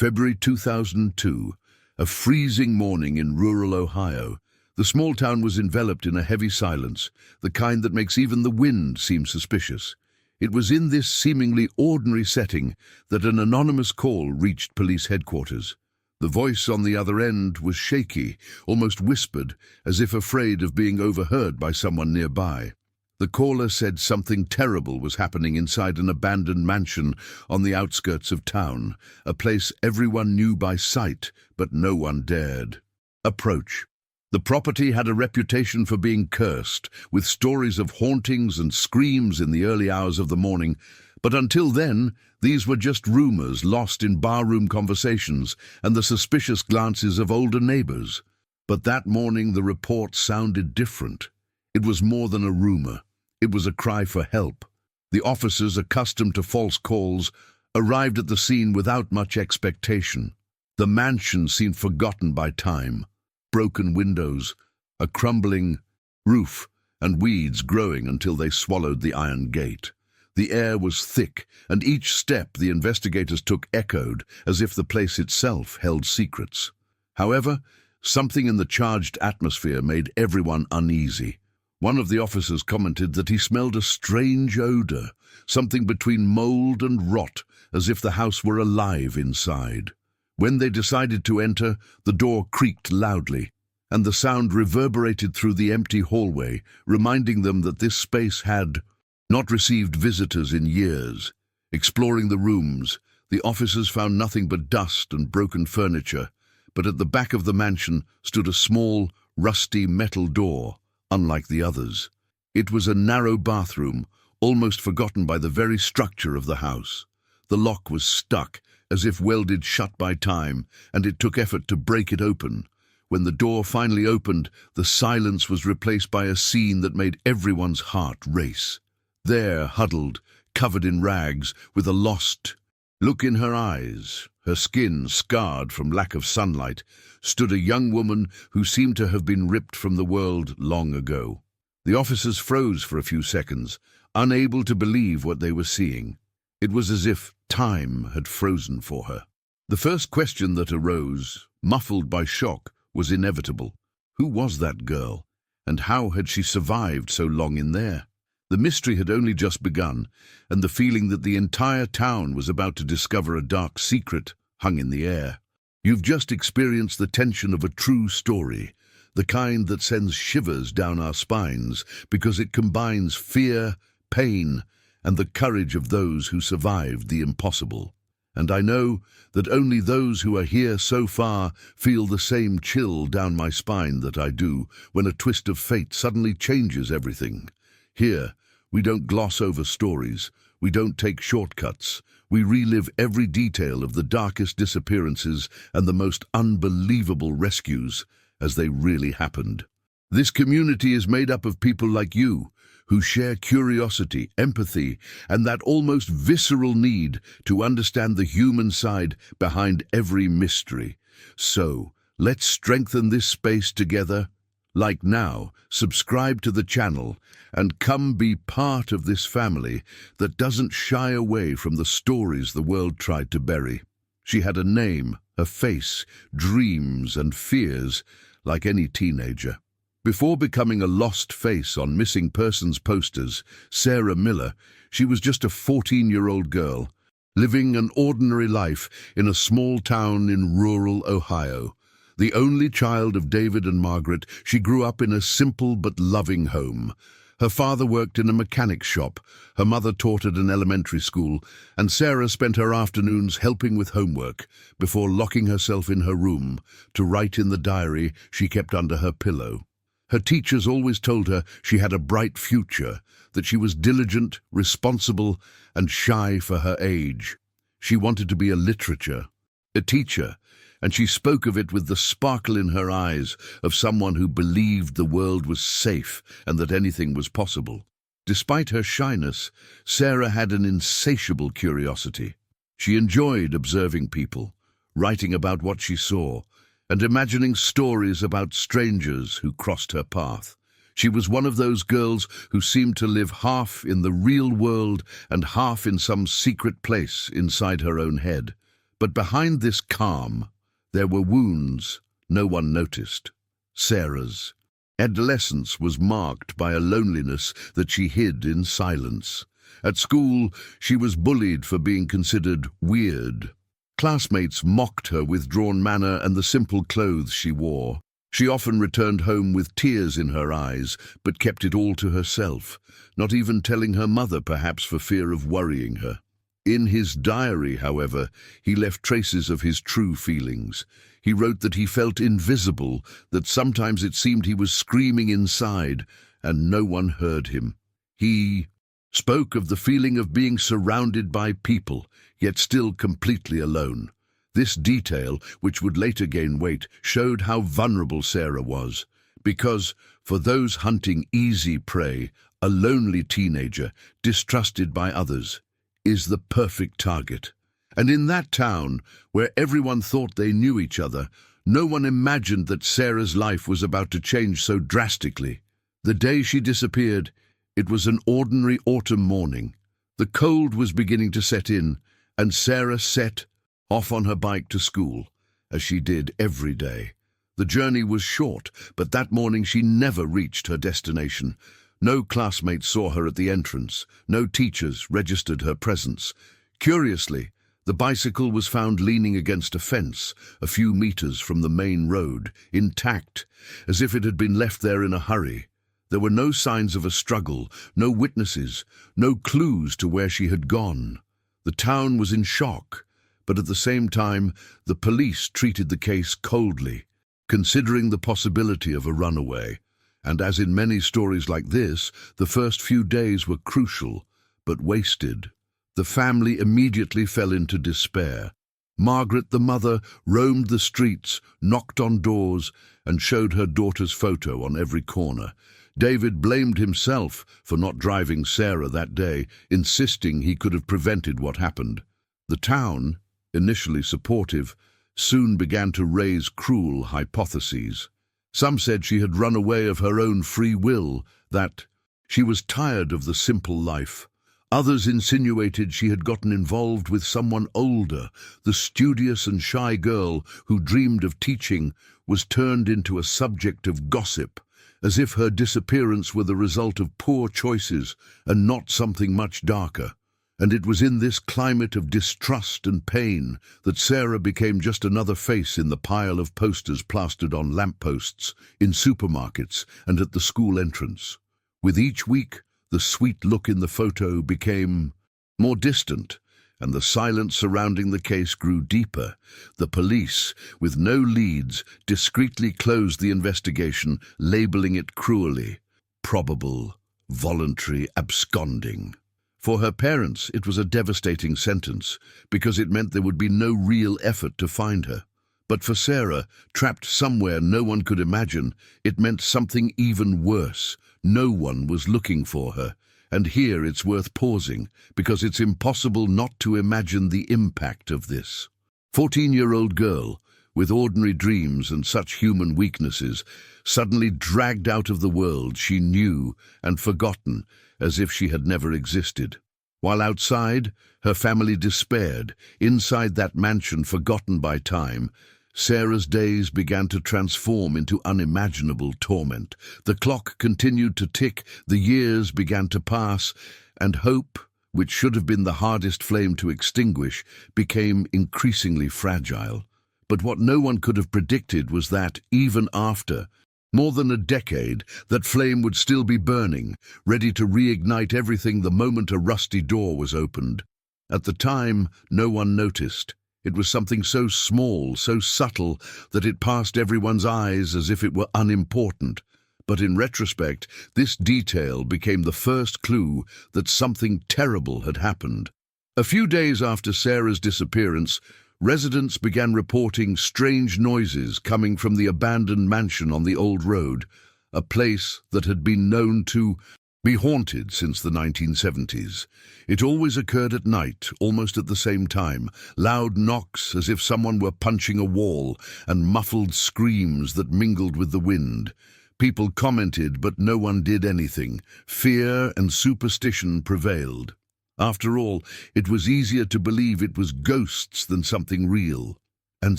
February 2002, a freezing morning in rural Ohio. The small town was enveloped in a heavy silence, the kind that makes even the wind seem suspicious. It was in this seemingly ordinary setting that an anonymous call reached police headquarters. The voice on the other end was shaky, almost whispered, as if afraid of being overheard by someone nearby. The caller said something terrible was happening inside an abandoned mansion on the outskirts of town, a place everyone knew by sight, but no one dared approach. The property had a reputation for being cursed, with stories of hauntings and screams in the early hours of the morning, but until then, these were just rumors lost in barroom conversations and the suspicious glances of older neighbors. But that morning the report sounded different. It was more than a rumor. It was a cry for help. The officers, accustomed to false calls, arrived at the scene without much expectation. The mansion seemed forgotten by time. Broken windows, a crumbling roof, and weeds growing until they swallowed the iron gate. The air was thick, and each step the investigators took echoed, as if the place itself held secrets. However, something in the charged atmosphere made everyone uneasy. One of the officers commented that he smelled a strange odor, something between mold and rot, as if the house were alive inside. When they decided to enter, the door creaked loudly, and the sound reverberated through the empty hallway, reminding them that this space had not received visitors in years. Exploring the rooms, the officers found nothing but dust and broken furniture, but at the back of the mansion stood a small, rusty metal door, unlike the others. It was a narrow bathroom, almost forgotten by the very structure of the house. The lock was stuck, as if welded shut by time, and it took effort to break it open. When the door finally opened, the silence was replaced by a scene that made everyone's heart race. There, huddled, covered in rags, with a lost look in her eyes, her skin scarred from lack of sunlight, stood a young woman who seemed to have been ripped from the world long ago. The officers froze for a few seconds, unable to believe what they were seeing. It was as if time had frozen for her. The first question that arose, muffled by shock, was inevitable. Who was that girl, and how had she survived so long in there? The mystery had only just begun, and the feeling that the entire town was about to discover a dark secret hung in the air. You've just experienced the tension of a true story, the kind that sends shivers down our spines because it combines fear, pain, and the courage of those who survived the impossible. And I know that only those who are here so far feel the same chill down my spine that I do when a twist of fate suddenly changes everything. Here, we don't gloss over stories, we don't take shortcuts, we relive every detail of the darkest disappearances and the most unbelievable rescues as they really happened. This community is made up of people like you, who share curiosity, empathy, and that almost visceral need to understand the human side behind every mystery. So, let's strengthen this space together. Like now, subscribe to the channel and come be part of this family that doesn't shy away from the stories the world tried to bury. She had a name, a face, dreams and fears, like any teenager. Before becoming a lost face on missing persons posters, Sarah Miller, she was just a 14-year-old girl, living an ordinary life in a small town in rural Ohio. The only child of David and Margaret, she grew up in a simple but loving home. Her father worked in a mechanic shop, her mother taught at an elementary school, and Sarah spent her afternoons helping with homework before locking herself in her room to write in the diary she kept under her pillow. Her teachers always told her she had a bright future, that she was diligent, responsible, and shy for her age. She wanted to be a teacher, and she spoke of it with the sparkle in her eyes of someone who believed the world was safe and that anything was possible. Despite her shyness, Sarah had an insatiable curiosity. She enjoyed observing people, writing about what she saw, and imagining stories about strangers who crossed her path. She was one of those girls who seemed to live half in the real world and half in some secret place inside her own head. But behind this calm, there were wounds no one noticed. Sarah's adolescence was marked by a loneliness that she hid in silence. At school, she was bullied for being considered weird. Classmates mocked her withdrawn manner and the simple clothes she wore. She often returned home with tears in her eyes, but kept it all to herself, not even telling her mother, perhaps for fear of worrying her. In his diary, however, he left traces of his true feelings. He wrote that he felt invisible, that sometimes it seemed he was screaming inside, and no one heard him. He spoke of the feeling of being surrounded by people, yet still completely alone. This detail, which would later gain weight, showed how vulnerable Sarah was, because, for those hunting easy prey, a lonely teenager, distrusted by others, is the perfect target. And in that town, where everyone thought they knew each other, no one imagined that Sarah's life was about to change so drastically. The day she disappeared, it was an ordinary autumn morning. The cold was beginning to set in, and Sarah set off on her bike to school, as she did every day. The journey was short, but that morning she never reached her destination. No classmates saw her at the entrance. No teachers registered her presence. Curiously, the bicycle was found leaning against a fence, a few meters from the main road, intact, as if it had been left there in a hurry. There were no signs of a struggle, no witnesses, no clues to where she had gone. The town was in shock, but at the same time, the police treated the case coldly, considering the possibility of a runaway. And as in many stories like this, the first few days were crucial, but wasted. The family immediately fell into despair. Margaret, the mother, roamed the streets, knocked on doors, and showed her daughter's photo on every corner. David blamed himself for not driving Sarah that day, insisting he could have prevented what happened. The town, initially supportive, soon began to raise cruel hypotheses. Some said she had run away of her own free will, that she was tired of the simple life. Others insinuated she had gotten involved with someone older. The studious and shy girl who dreamed of teaching was turned into a subject of gossip, as if her disappearance were the result of poor choices and not something much darker. And it was in this climate of distrust and pain that Sarah became just another face in the pile of posters plastered on lampposts, in supermarkets, and at the school entrance. With each week, the sweet look in the photo became more distant, and the silence surrounding the case grew deeper. The police, with no leads, discreetly closed the investigation, labeling it cruelly probable, voluntary absconding. For her parents, it was a devastating sentence, because it meant there would be no real effort to find her. But for Sarah, trapped somewhere no one could imagine, it meant something even worse. No one was looking for her. And here it's worth pausing, because it's impossible not to imagine the impact of this. 14-year-old girl, with ordinary dreams and such human weaknesses, suddenly dragged out of the world she knew and forgotten, as if she had never existed. While outside, her family despaired. Inside that mansion forgotten by time, Sarah's days began to transform into unimaginable torment. The clock continued to tick, the years began to pass, and hope, which should have been the hardest flame to extinguish, became increasingly fragile. But what no one could have predicted was that, even after more than a decade, that flame would still be burning, ready to reignite everything the moment a rusty door was opened. At the time, no one noticed. It was something so small, so subtle, that it passed everyone's eyes as if it were unimportant. But in retrospect, this detail became the first clue that something terrible had happened. A few days after Sarah's disappearance, residents began reporting strange noises coming from the abandoned mansion on the old road, a place that had been known to be haunted since the 1970s. It always occurred at night, almost at the same time, loud knocks as if someone were punching a wall, and muffled screams that mingled with the wind. People commented, but no one did anything. Fear and superstition prevailed. After all, it was easier to believe it was ghosts than something real. And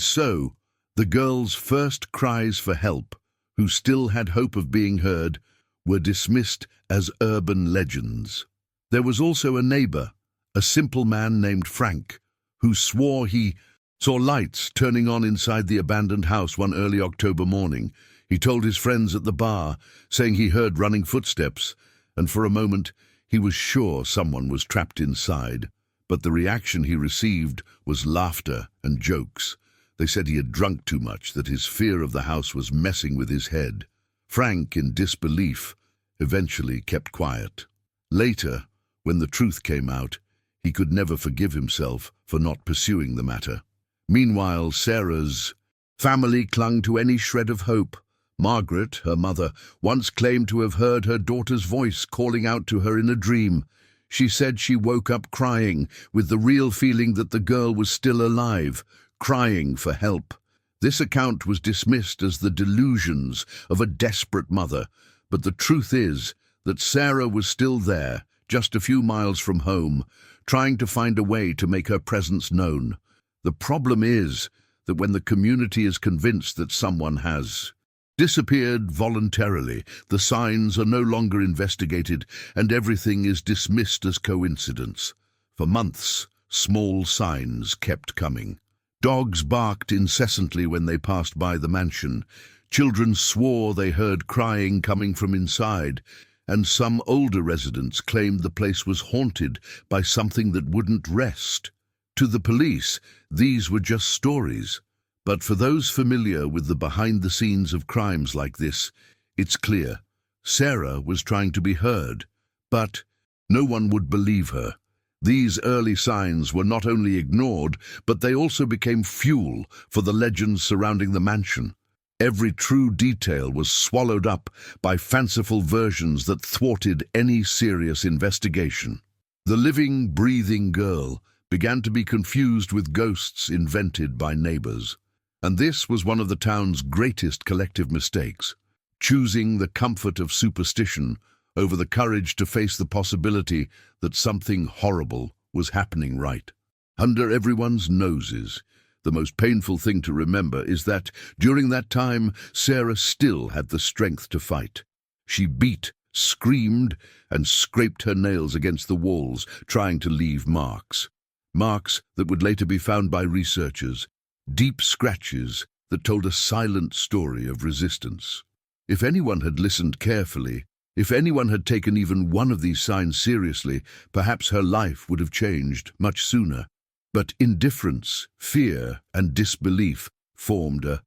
so, the girl's first cries for help, who still had hope of being heard, were dismissed as urban legends. There was also a neighbor, a simple man named Frank, who swore he saw lights turning on inside the abandoned house one early October morning. He told his friends at the bar, saying he heard running footsteps, and for a moment he was sure someone was trapped inside. But the reaction he received was laughter and jokes. They said he had drunk too much, that his fear of the house was messing with his head. Frank, in disbelief, eventually kept quiet. Later, when the truth came out, he could never forgive himself for not pursuing the matter. Meanwhile, Sarah's family clung to any shred of hope. Margaret, her mother, once claimed to have heard her daughter's voice calling out to her in a dream. She said she woke up crying, with the real feeling that the girl was still alive, crying for help. This account was dismissed as the delusions of a desperate mother, but the truth is that Sarah was still there, just a few miles from home, trying to find a way to make her presence known. The problem is that when the community is convinced that someone has disappeared voluntarily, the signs are no longer investigated and everything is dismissed as coincidence. For months, small signs kept coming. Dogs barked incessantly when they passed by the mansion. Children swore they heard crying coming from inside, and some older residents claimed the place was haunted by something that wouldn't rest. To the police, these were just stories. But for those familiar with the behind-the-scenes of crimes like this, it's clear. Sarah was trying to be heard, but no one would believe her. These early signs were not only ignored, but they also became fuel for the legends surrounding the mansion. Every true detail was swallowed up by fanciful versions that thwarted any serious investigation. The living, breathing girl began to be confused with ghosts invented by neighbors. And this was one of the town's greatest collective mistakes, choosing the comfort of superstition over the courage to face the possibility that something horrible was happening right under everyone's noses. The most painful thing to remember is that, during that time, Sarah still had the strength to fight. She beat, screamed, and scraped her nails against the walls, trying to leave marks. Marks that would later be found by researchers. Deep scratches that told a silent story of resistance. If anyone had listened carefully, if anyone had taken even one of these signs seriously, perhaps her life would have changed much sooner. But indifference, fear, and disbelief formed a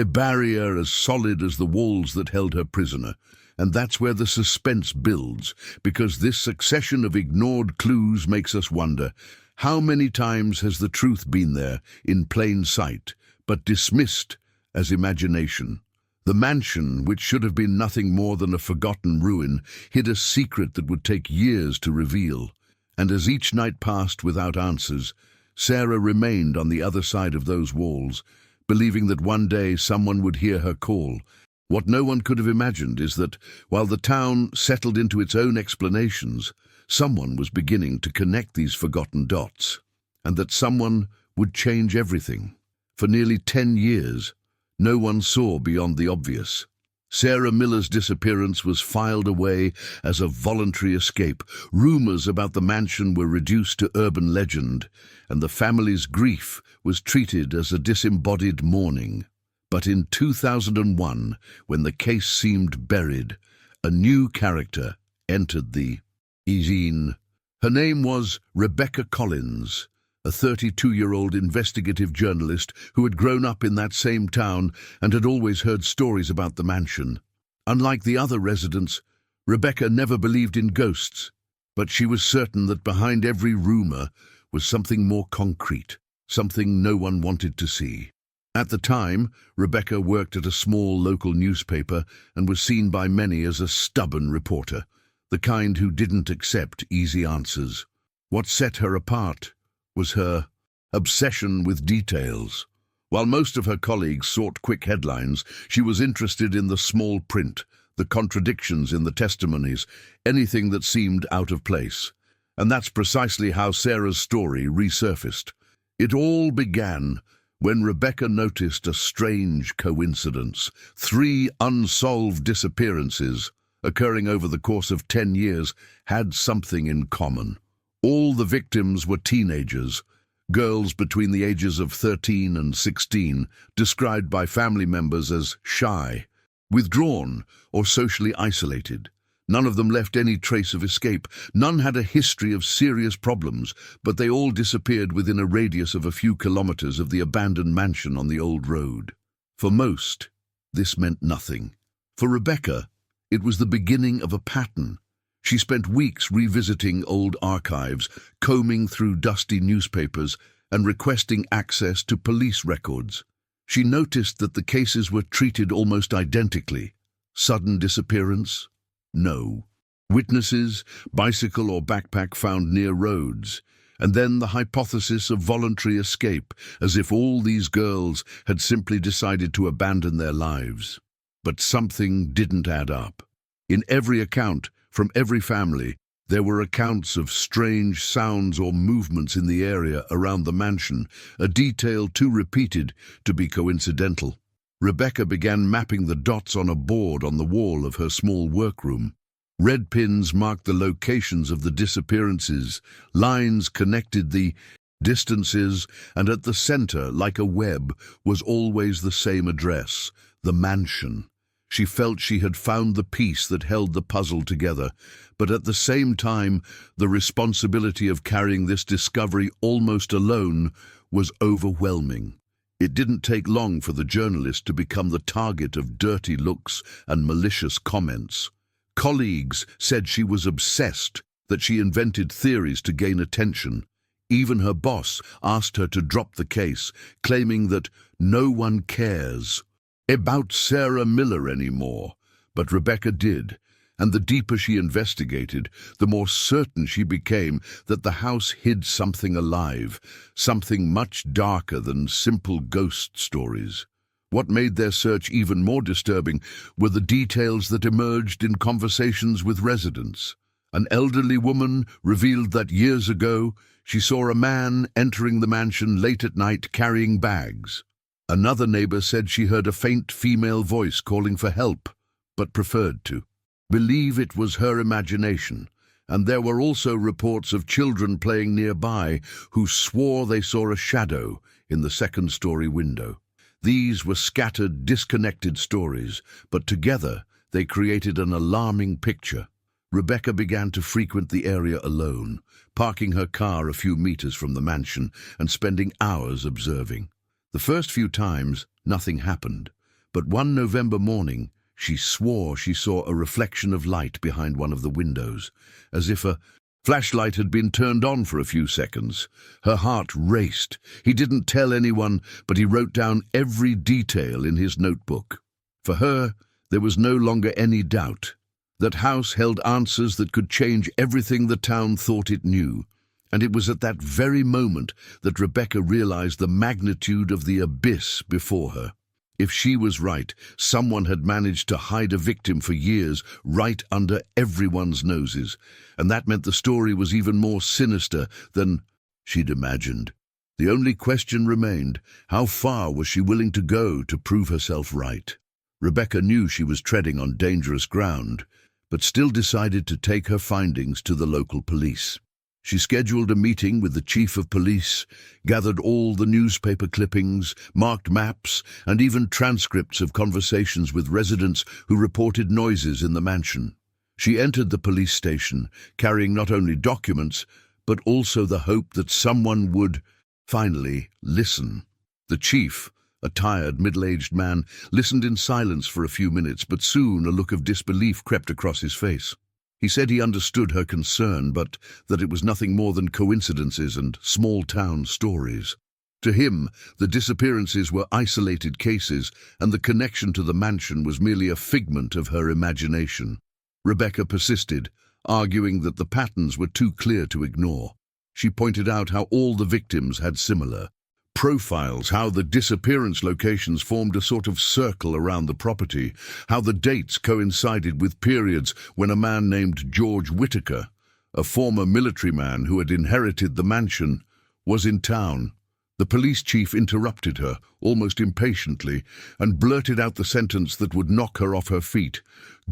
barrier as solid as the walls that held her prisoner. And that's where the suspense builds, because this succession of ignored clues makes us wonder, how many times has the truth been there, in plain sight, but dismissed as imagination? The mansion, which should have been nothing more than a forgotten ruin, hid a secret that would take years to reveal. And as each night passed without answers, Sarah remained on the other side of those walls, believing that one day someone would hear her call. What no one could have imagined is that, while the town settled into its own explanations, someone was beginning to connect these forgotten dots, and that someone would change everything. For nearly 10 years, no one saw beyond the obvious. Sarah Miller's disappearance was filed away as a voluntary escape. Rumors about the mansion were reduced to urban legend, and the family's grief was treated as a disembodied mourning. But in 2001, when the case seemed buried, a new character entered the scene. Her name was Rebecca Collins, a 32-year-old investigative journalist who had grown up in that same town and had always heard stories about the mansion. Unlike the other residents, Rebecca never believed in ghosts, but she was certain that behind every rumor was something more concrete, something no one wanted to see. At the time, Rebecca worked at a small local newspaper and was seen by many as a stubborn reporter, the kind who didn't accept easy answers. What set her apart was her obsession with details. While most of her colleagues sought quick headlines, she was interested in the small print, the contradictions in the testimonies, anything that seemed out of place. And that's precisely how Sarah's story resurfaced. It all began when Rebecca noticed a strange coincidence. 3 unsolved disappearances, occurring over the course of 10 years, had something in common. All the victims were teenagers, girls between the ages of 13 and 16, described by family members as shy, withdrawn, or socially isolated. None of them left any trace of escape. None had a history of serious problems, but they all disappeared within a radius of a few kilometers of the abandoned mansion on the old road. For most, this meant nothing. For Rebecca, it was the beginning of a pattern. She spent weeks revisiting old archives, combing through dusty newspapers, and requesting access to police records. She noticed that the cases were treated almost identically. Sudden disappearance? No. Witnesses, bicycle or backpack found near roads, and then the hypothesis of voluntary escape, as if all these girls had simply decided to abandon their lives. But something didn't add up. In every account, from every family, there were accounts of strange sounds or movements in the area around the mansion, a detail too repeated to be coincidental. Rebecca began mapping the dots on a board on the wall of her small workroom. Red pins marked the locations of the disappearances, lines connected the distances, and at the center, like a web, was always the same address, the mansion. She felt she had found the piece that held the puzzle together, but at the same time, the responsibility of carrying this discovery almost alone was overwhelming. It didn't take long for the journalist to become the target of dirty looks and malicious comments. Colleagues said she was obsessed, that she invented theories to gain attention. Even her boss asked her to drop the case, claiming that no one cares about Sarah Miller anymore. But Rebecca did, and the deeper she investigated, the more certain she became that the house hid something alive, something much darker than simple ghost stories. What made their search even more disturbing were the details that emerged in conversations with residents. An elderly woman revealed that years ago she saw a man entering the mansion late at night carrying bags. Another neighbor said she heard a faint female voice calling for help, but preferred to believe it was her imagination, and there were also reports of children playing nearby who swore they saw a shadow in the second-story window. These were scattered, disconnected stories, but together they created an alarming picture. Rebecca began to frequent the area alone, parking her car a few meters from the mansion and spending hours observing. The first few times, nothing happened, but one November morning, she swore she saw a reflection of light behind one of the windows, as if a flashlight had been turned on for a few seconds. Her heart raced. He didn't tell anyone, but he wrote down every detail in his notebook. For her, there was no longer any doubt. That house held answers that could change everything the town thought it knew. And it was at that very moment that Rebecca realized the magnitude of the abyss before her. If she was right, someone had managed to hide a victim for years right under everyone's noses, and that meant the story was even more sinister than she'd imagined. The only question remained: how far was she willing to go to prove herself right? Rebecca knew she was treading on dangerous ground, but still decided to take her findings to the local police. She scheduled a meeting with the chief of police, gathered all the newspaper clippings, marked maps, and even transcripts of conversations with residents who reported noises in the mansion. She entered the police station, carrying not only documents, but also the hope that someone would, finally, listen. The chief, a tired, middle-aged man, listened in silence for a few minutes, but soon a look of disbelief crept across his face. He said he understood her concern, but that it was nothing more than coincidences and small-town stories. To him, the disappearances were isolated cases, and the connection to the mansion was merely a figment of her imagination. Rebecca persisted, arguing that the patterns were too clear to ignore. She pointed out how all the victims had similar profiles, how the disappearance locations formed a sort of circle around the property, how the dates coincided with periods when a man named George Whitaker, a former military man who had inherited the mansion, was in town. The police chief interrupted her, almost impatiently, and blurted out the sentence that would knock her off her feet.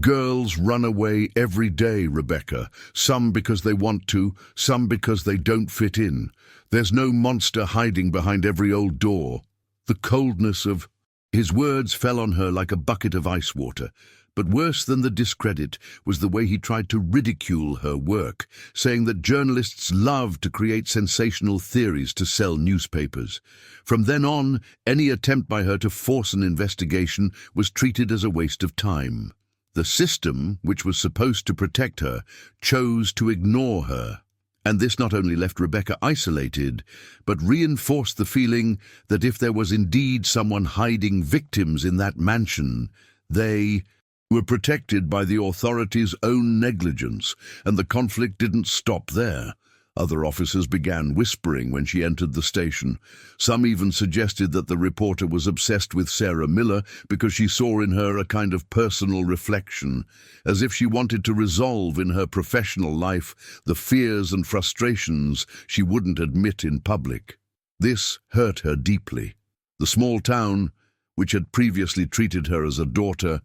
"Girls run away every day, Rebecca. Some because they want to, some because they don't fit in. There's no monster hiding behind every old door." The coldness of his words fell on her like a bucket of ice water. But worse than the discredit was the way he tried to ridicule her work, saying that journalists love to create sensational theories to sell newspapers. From then on, any attempt by her to force an investigation was treated as a waste of time. The system, which was supposed to protect her, chose to ignore her. And this not only left Rebecca isolated, but reinforced the feeling that if there was indeed someone hiding victims in that mansion, they were protected by the authorities' own negligence, and the conflict didn't stop there. Other officers began whispering when she entered the station. Some even suggested that the reporter was obsessed with Sarah Miller because she saw in her a kind of personal reflection, as if she wanted to resolve in her professional life the fears and frustrations she wouldn't admit in public. This hurt her deeply. The small town, which had previously treated her as a daughter,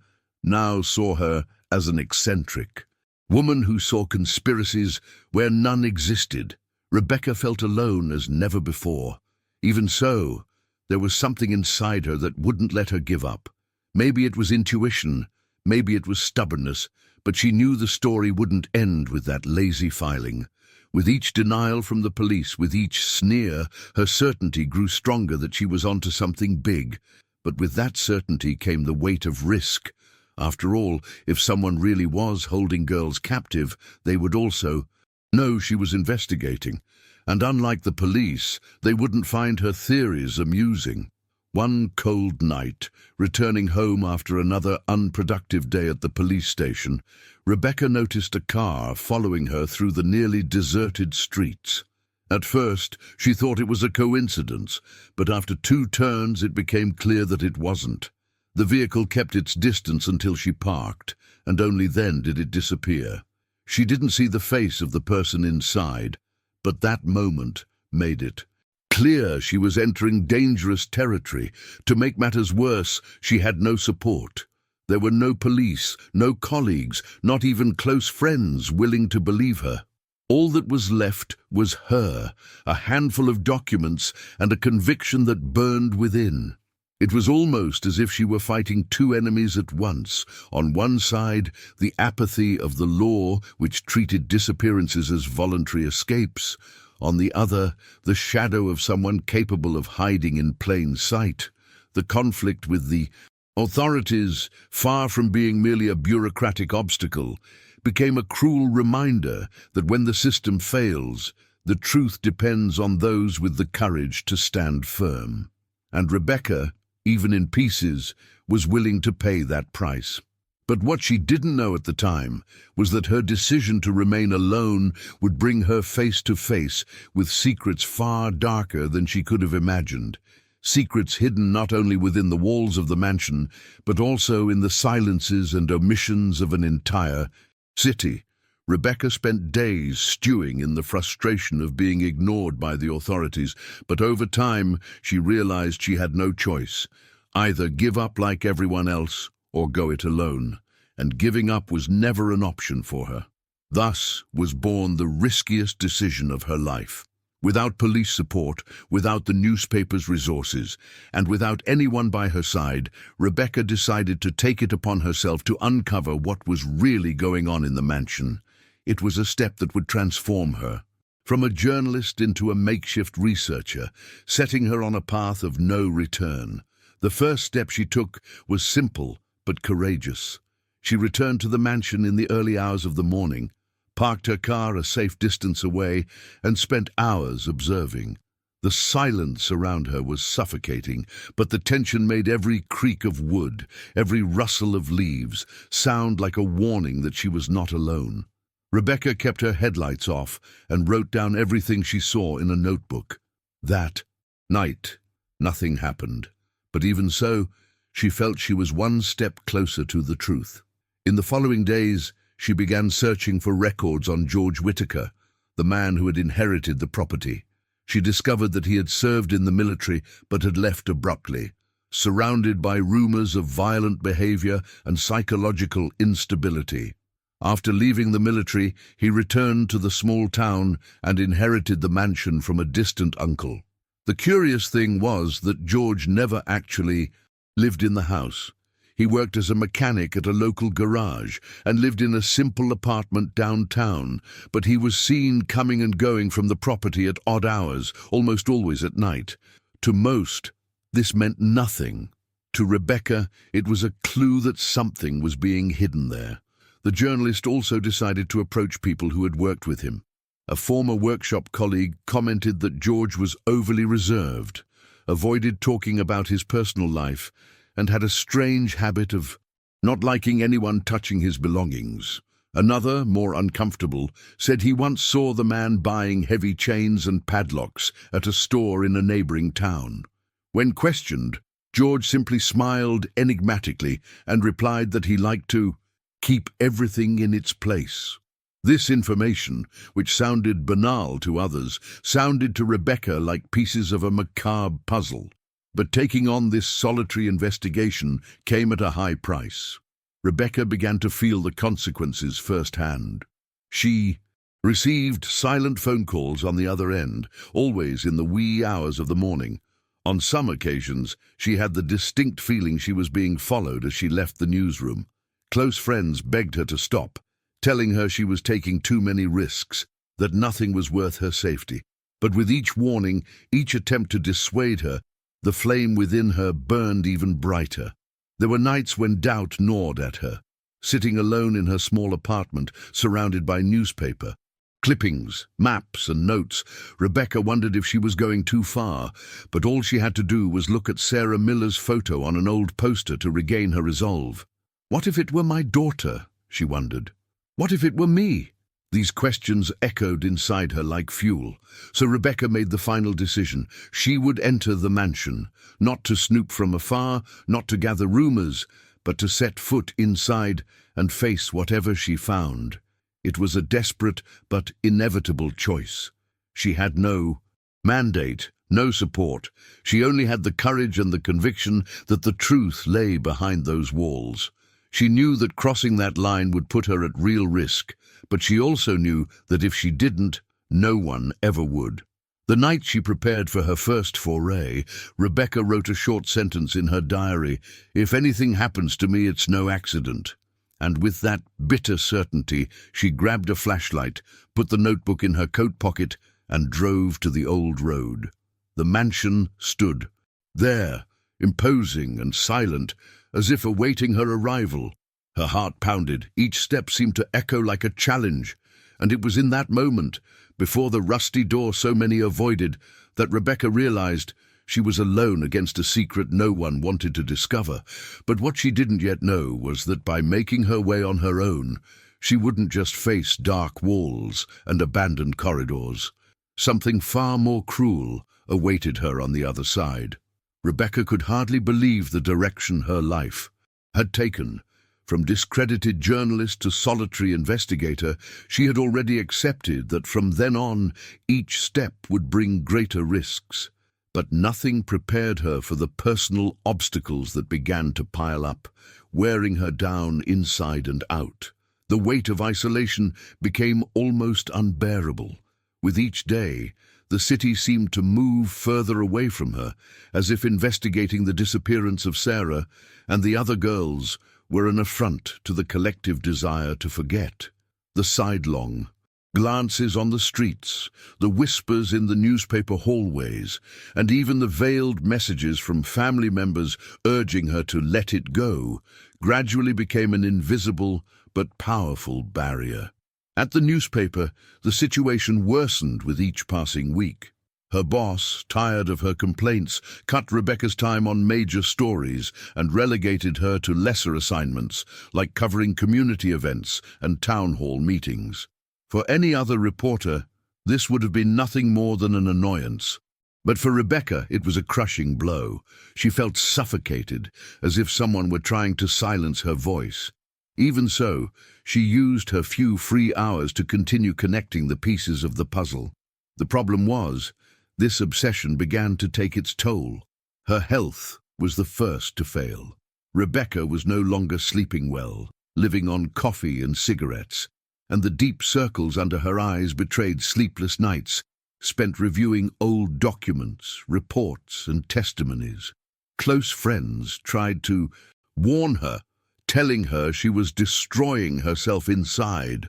now saw her as an eccentric woman who saw conspiracies where none existed. Rebecca felt alone as never before. Even so, there was something inside her that wouldn't let her give up. Maybe it was intuition, maybe it was stubbornness, but she knew the story wouldn't end with that lazy filing. With each denial from the police, with each sneer, her certainty grew stronger that she was onto something big. But with that certainty came the weight of risk. After all, if someone really was holding girls captive, they would also know she was investigating. And unlike the police, they wouldn't find her theories amusing. One cold night, returning home after another unproductive day at the police station, Rebecca noticed a car following her through the nearly deserted streets. At first, she thought it was a coincidence, but after 2 turns it became clear that it wasn't. The vehicle kept its distance until she parked, and only then did it disappear. She didn't see the face of the person inside, but that moment made it clear she was entering dangerous territory. To make matters worse, she had no support. There were no police, no colleagues, not even close friends willing to believe her. All that was left was her, a handful of documents, and a conviction that burned within. It was almost as if she were fighting 2 enemies at once. On one side, the apathy of the law, which treated disappearances as voluntary escapes. On the other, the shadow of someone capable of hiding in plain sight. The conflict with the authorities, far from being merely a bureaucratic obstacle, became a cruel reminder that when the system fails, the truth depends on those with the courage to stand firm. And Rebecca, even in pieces, was willing to pay that price. But what she didn't know at the time was that her decision to remain alone would bring her face to face with secrets far darker than she could have imagined. Secrets hidden not only within the walls of the mansion, but also in the silences and omissions of an entire city. Rebecca spent days stewing in the frustration of being ignored by the authorities, but over time she realized she had no choice. Either give up like everyone else, or go it alone. And giving up was never an option for her. Thus was born the riskiest decision of her life. Without police support, without the newspaper's resources, and without anyone by her side, Rebecca decided to take it upon herself to uncover what was really going on in the mansion. It was a step that would transform her, from a journalist into a makeshift researcher, setting her on a path of no return. The first step she took was simple but courageous. She returned to the mansion in the early hours of the morning, parked her car a safe distance away, and spent hours observing. The silence around her was suffocating, but the tension made every creak of wood, every rustle of leaves, sound like a warning that she was not alone. Rebecca kept her headlights off and wrote down everything she saw in a notebook. That night, nothing happened, but even so, she felt she was one step closer to the truth. In the following days, she began searching for records on George Whitaker, the man who had inherited the property. She discovered that he had served in the military but had left abruptly, surrounded by rumors of violent behavior and psychological instability. After leaving the military, he returned to the small town and inherited the mansion from a distant uncle. The curious thing was that George never actually lived in the house. He worked as a mechanic at a local garage and lived in a simple apartment downtown, but he was seen coming and going from the property at odd hours, almost always at night. To most, this meant nothing. To Rebecca, it was a clue that something was being hidden there. The journalist also decided to approach people who had worked with him. A former workshop colleague commented that George was overly reserved, avoided talking about his personal life, and had a strange habit of not liking anyone touching his belongings. Another, more uncomfortable, said he once saw the man buying heavy chains and padlocks at a store in a neighboring town. When questioned, George simply smiled enigmatically and replied that he liked to keep everything in its place. This information, which sounded banal to others, sounded to Rebecca like pieces of a macabre puzzle. But taking on this solitary investigation came at a high price. Rebecca began to feel the consequences firsthand. She received silent phone calls on the other end, always in the wee hours of the morning. On some occasions, she had the distinct feeling she was being followed as she left the newsroom. Close friends begged her to stop, telling her she was taking too many risks, that nothing was worth her safety. But with each warning, each attempt to dissuade her, the flame within her burned even brighter. There were nights when doubt gnawed at her. Sitting alone in her small apartment, surrounded by newspaper, clippings, maps and notes, Rebecca wondered if she was going too far, but all she had to do was look at Sarah Miller's photo on an old poster to regain her resolve. What if it were my daughter? She wondered. What if it were me? These questions echoed inside her like fuel, so Rebecca made the final decision. She would enter the mansion, not to snoop from afar, not to gather rumors, but to set foot inside and face whatever she found. It was a desperate but inevitable choice. She had no mandate, no support. She only had the courage and the conviction that the truth lay behind those walls. She knew that crossing that line would put her at real risk, but she also knew that if she didn't, no one ever would. The night she prepared for her first foray, Rebecca wrote a short sentence in her diary: "If anything happens to me, it's no accident." And with that bitter certainty, she grabbed a flashlight, put the notebook in her coat pocket, and drove to the old road. The mansion stood there, imposing and silent, as if awaiting her arrival. Her heart pounded. Each step seemed to echo like a challenge, and it was in that moment, before the rusty door so many avoided, that Rebecca realized she was alone against a secret no one wanted to discover. But what she didn't yet know was that by making her way on her own, she wouldn't just face dark walls and abandoned corridors. Something far more cruel awaited her on the other side. Rebecca could hardly believe the direction her life had taken. From discredited journalist to solitary investigator, she had already accepted that from then on, each step would bring greater risks. But nothing prepared her for the personal obstacles that began to pile up, wearing her down inside and out. The weight of isolation became almost unbearable. With each day, the city seemed to move further away from her, as if investigating the disappearance of Sarah and the other girls were an affront to the collective desire to forget. The sidelong glances on the streets, the whispers in the newspaper hallways, and even the veiled messages from family members urging her to let it go, gradually became an invisible but powerful barrier. At the newspaper, the situation worsened with each passing week. Her boss, tired of her complaints, cut Rebecca's time on major stories and relegated her to lesser assignments, like covering community events and town hall meetings. For any other reporter, this would have been nothing more than an annoyance. But for Rebecca, it was a crushing blow. She felt suffocated, as if someone were trying to silence her voice. Even so, she used her few free hours to continue connecting the pieces of the puzzle. The problem was, this obsession began to take its toll. Her health was the first to fail. Rebecca was no longer sleeping well, living on coffee and cigarettes, and the deep circles under her eyes betrayed sleepless nights, spent reviewing old documents, reports, and testimonies. Close friends tried to warn her, telling her she was destroying herself inside.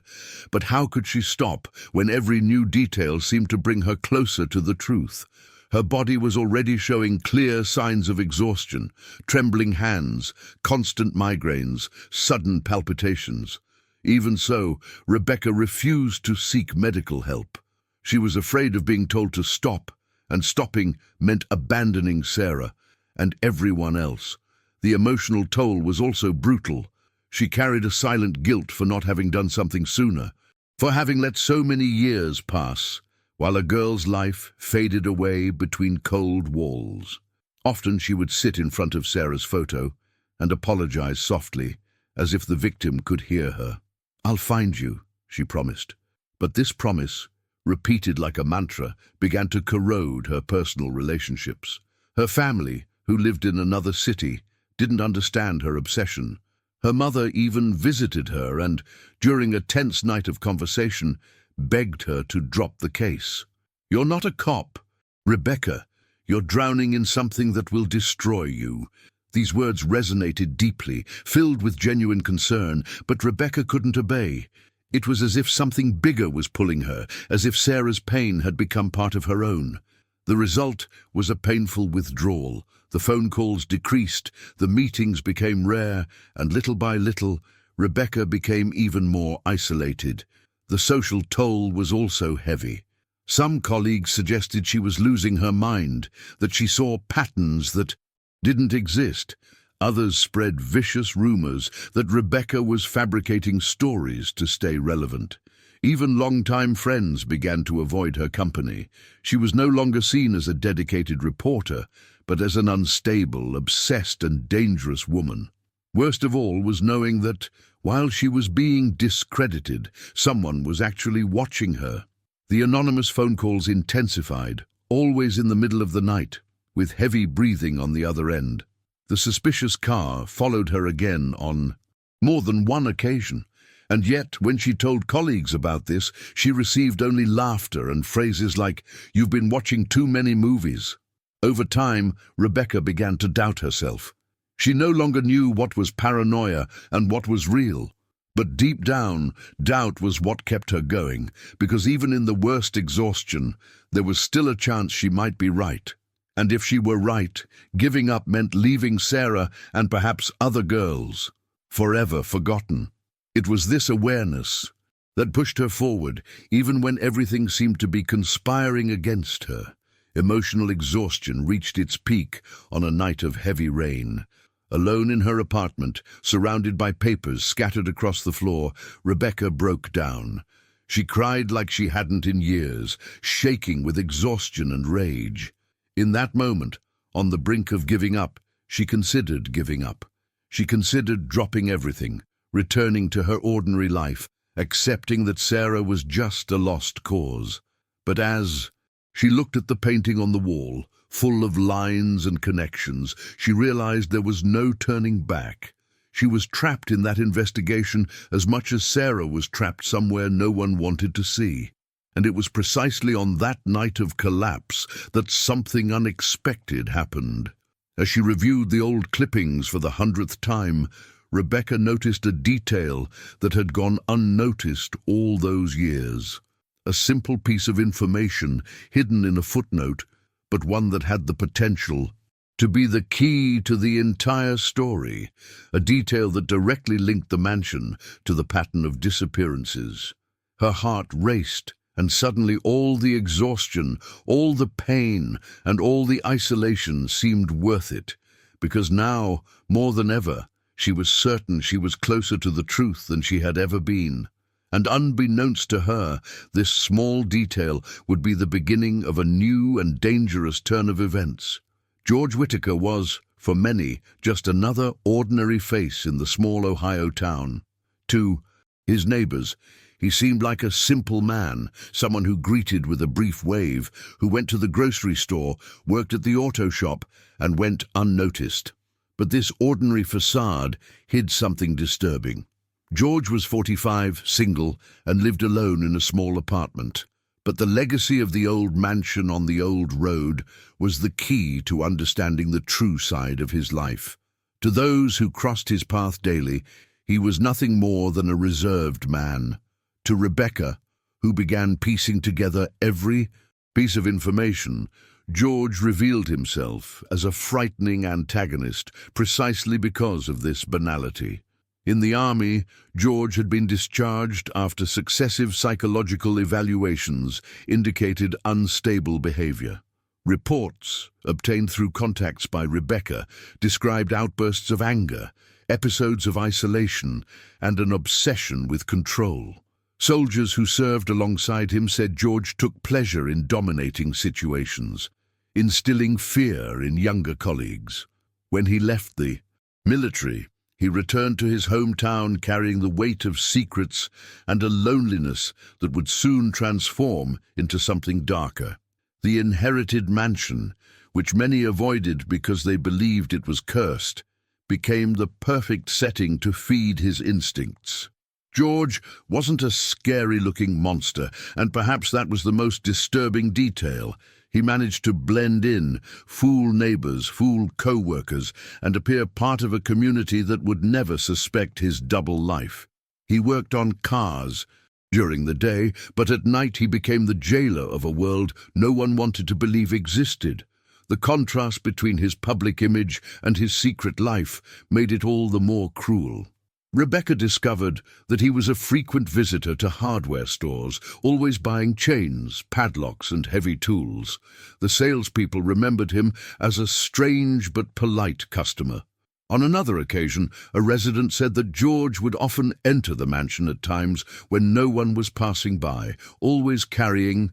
But how could she stop when every new detail seemed to bring her closer to the truth? Her body was already showing clear signs of exhaustion, trembling hands, constant migraines, sudden palpitations. Even so, Rebecca refused to seek medical help. She was afraid of being told to stop, and stopping meant abandoning Sarah and everyone else. The emotional toll was also brutal. She carried a silent guilt for not having done something sooner, for having let so many years pass, while a girl's life faded away between cold walls. Often she would sit in front of Sarah's photo and apologize softly, as if the victim could hear her. "I'll find you," she promised. But this promise, repeated like a mantra, began to corrode her personal relationships. Her family, who lived in another city, didn't understand her obsession. Her mother even visited her and, during a tense night of conversation, begged her to drop the case. "You're not a cop. Rebecca, you're drowning in something that will destroy you." These words resonated deeply, filled with genuine concern, but Rebecca couldn't obey. It was as if something bigger was pulling her, as if Sarah's pain had become part of her own. The result was a painful withdrawal. The phone calls decreased, the meetings became rare, and little by little, Rebecca became even more isolated. The social toll was also heavy. Some colleagues suggested she was losing her mind, that she saw patterns that didn't exist. Others spread vicious rumors that Rebecca was fabricating stories to stay relevant. Even longtime friends began to avoid her company. She was no longer seen as a dedicated reporter, but as an unstable, obsessed, and dangerous woman. Worst of all was knowing that, while she was being discredited, someone was actually watching her. The anonymous phone calls intensified, always in the middle of the night, with heavy breathing on the other end. The suspicious car followed her again on more than one occasion, and yet, when she told colleagues about this, she received only laughter and phrases like, "You've been watching too many movies." Over time, Rebecca began to doubt herself. She no longer knew what was paranoia and what was real. But deep down, doubt was what kept her going, because even in the worst exhaustion, there was still a chance she might be right. And if she were right, giving up meant leaving Sarah and perhaps other girls forever forgotten. It was this awareness that pushed her forward, even when everything seemed to be conspiring against her. Emotional exhaustion reached its peak on a night of heavy rain. Alone in her apartment, surrounded by papers scattered across the floor, Rebecca broke down. She cried like she hadn't in years, shaking with exhaustion and rage. In that moment, on the brink of giving up, she considered giving up. She considered dropping everything, returning to her ordinary life, accepting that Sarah was just a lost cause. But as she looked at the painting on the wall, full of lines and connections, she realized there was no turning back. She was trapped in that investigation as much as Sarah was trapped somewhere no one wanted to see. And it was precisely on that night of collapse that something unexpected happened. As she reviewed the old clippings for the 100th time, Rebecca noticed a detail that had gone unnoticed all those years. A simple piece of information hidden in a footnote, but one that had the potential to be the key to the entire story, a detail that directly linked the mansion to the pattern of disappearances. Her heart raced, and suddenly all the exhaustion, all the pain, and all the isolation seemed worth it, because now, more than ever, she was certain she was closer to the truth than she had ever been. And unbeknownst to her, this small detail would be the beginning of a new and dangerous turn of events. George Whitaker was, for many, just another ordinary face in the small Ohio town. To his neighbors, he seemed like a simple man, someone who greeted with a brief wave, who went to the grocery store, worked at the auto shop, and went unnoticed. But this ordinary facade hid something disturbing. George was 45, single, and lived alone in a small apartment. But the legacy of the old mansion on the old road was the key to understanding the true side of his life. To those who crossed his path daily, he was nothing more than a reserved man. To Rebecca, who began piecing together every piece of information, George revealed himself as a frightening antagonist precisely because of this banality. In the army, George had been discharged after successive psychological evaluations indicated unstable behavior. Reports, obtained through contacts by Rebecca, described outbursts of anger, episodes of isolation, and an obsession with control. Soldiers who served alongside him said George took pleasure in dominating situations, instilling fear in younger colleagues. When he left the military, he returned to his hometown carrying the weight of secrets and a loneliness that would soon transform into something darker. The inherited mansion, which many avoided because they believed it was cursed, became the perfect setting to feed his instincts. George wasn't a scary-looking monster, and perhaps that was the most disturbing detail. He managed to blend in, fool neighbors, fool co-workers, and appear part of a community that would never suspect his double life. He worked on cars during the day, but at night he became the jailer of a world no one wanted to believe existed. The contrast between his public image and his secret life made it all the more cruel. Rebecca discovered that he was a frequent visitor to hardware stores, always buying chains, padlocks, and heavy tools. The salespeople remembered him as a strange but polite customer. On another occasion, a resident said that George would often enter the mansion at times when no one was passing by, always carrying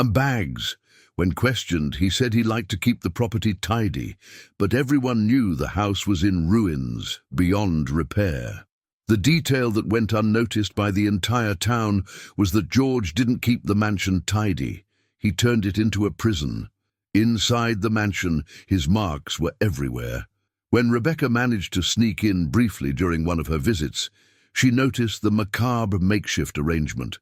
bags. When questioned, he said he liked to keep the property tidy, but everyone knew the house was in ruins, beyond repair. The detail that went unnoticed by the entire town was that George didn't keep the mansion tidy. He turned it into a prison. Inside the mansion, his marks were everywhere. When Rebecca managed to sneak in briefly during one of her visits, she noticed the macabre makeshift arrangement.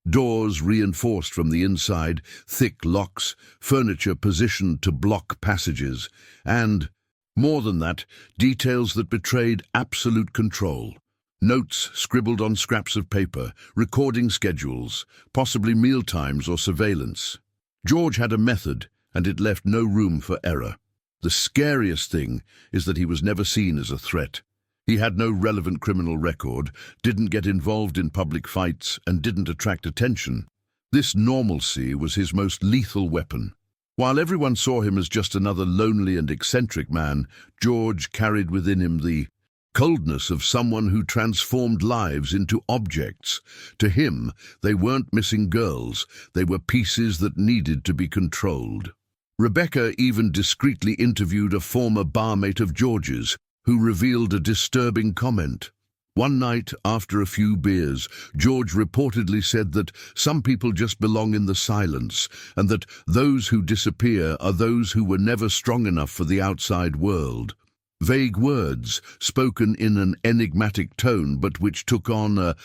Doors reinforced from the inside, thick locks, furniture positioned to block passages, and, more than that, details that betrayed absolute control. Notes scribbled on scraps of paper, recording schedules, possibly mealtimes or surveillance. George had a method, and it left no room for error. The scariest thing is that he was never seen as a threat. He had no relevant criminal record, didn't get involved in public fights, and didn't attract attention. This normalcy was his most lethal weapon. While everyone saw him as just another lonely and eccentric man, George carried within him the coldness of someone who transformed lives into objects. To him, they weren't missing girls, they were pieces that needed to be controlled. Rebecca even discreetly interviewed a former barmate of George's, who revealed a disturbing comment. One night, after a few beers, George reportedly said that some people just belong in the silence, and that those who disappear are those who were never strong enough for the outside world. Vague words, spoken in an enigmatic tone, but which took on a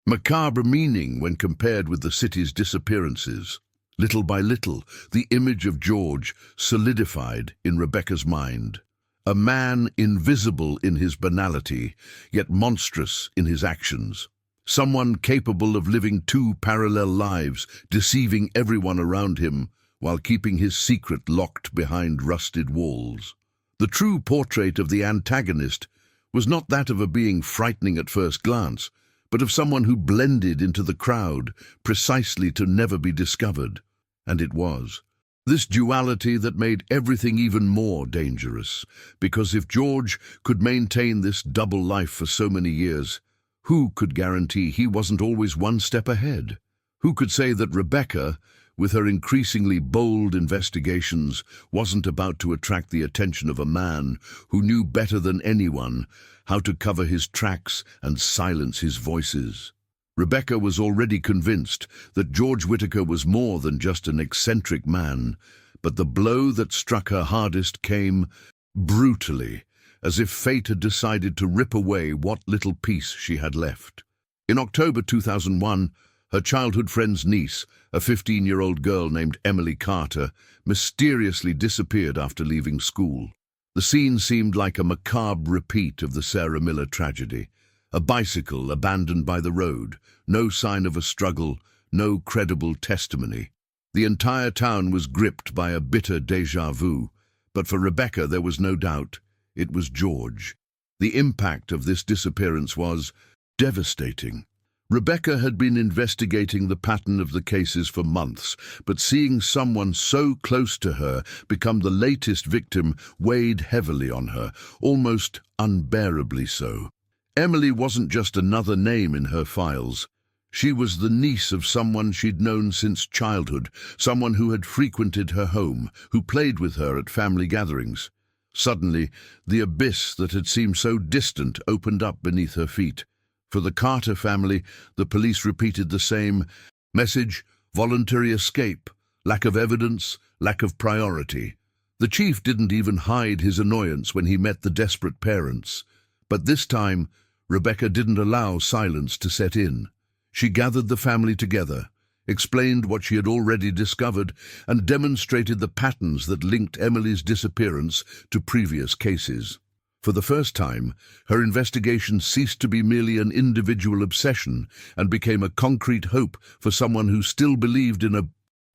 macabre meaning when compared with the city's disappearances. Little by little, the image of George solidified in Rebecca's mind. A man invisible in his banality, yet monstrous in his actions. Someone capable of living two parallel lives, deceiving everyone around him, while keeping his secret locked behind rusted walls. The true portrait of the antagonist was not that of a being frightening at first glance, but of someone who blended into the crowd precisely to never be discovered. And it was. This duality that made everything even more dangerous, because if George could maintain this double life for so many years, who could guarantee he wasn't always one step ahead? Who could say that Rebecca with her increasingly bold investigations, wasn't about to attract the attention of a man who knew better than anyone how to cover his tracks and silence his voices. Rebecca was already convinced that George Whitaker was more than just an eccentric man, but the blow that struck her hardest came brutally, as if fate had decided to rip away what little peace she had left. In October 2001, her childhood friend's niece, a 15-year-old girl named Emily Carter, mysteriously disappeared after leaving school. The scene seemed like a macabre repeat of the Sarah Miller tragedy. A bicycle abandoned by the road, no sign of a struggle, no credible testimony. The entire town was gripped by a bitter déjà vu, but for Rebecca there was no doubt. It was George. The impact of this disappearance was devastating. Rebecca had been investigating the pattern of the cases for months, but seeing someone so close to her become the latest victim weighed heavily on her, almost unbearably so. Emily wasn't just another name in her files. She was the niece of someone she'd known since childhood, someone who had frequented her home, who played with her at family gatherings. Suddenly, the abyss that had seemed so distant opened up beneath her feet. For the Carter family, the police repeated the same message: voluntary escape, lack of evidence, lack of priority. The chief didn't even hide his annoyance when he met the desperate parents. But this time, Rebecca didn't allow silence to set in. She gathered the family together, explained what she had already discovered, and demonstrated the patterns that linked Emily's disappearance to previous cases. For the first time, her investigation ceased to be merely an individual obsession and became a concrete hope for someone who still believed in a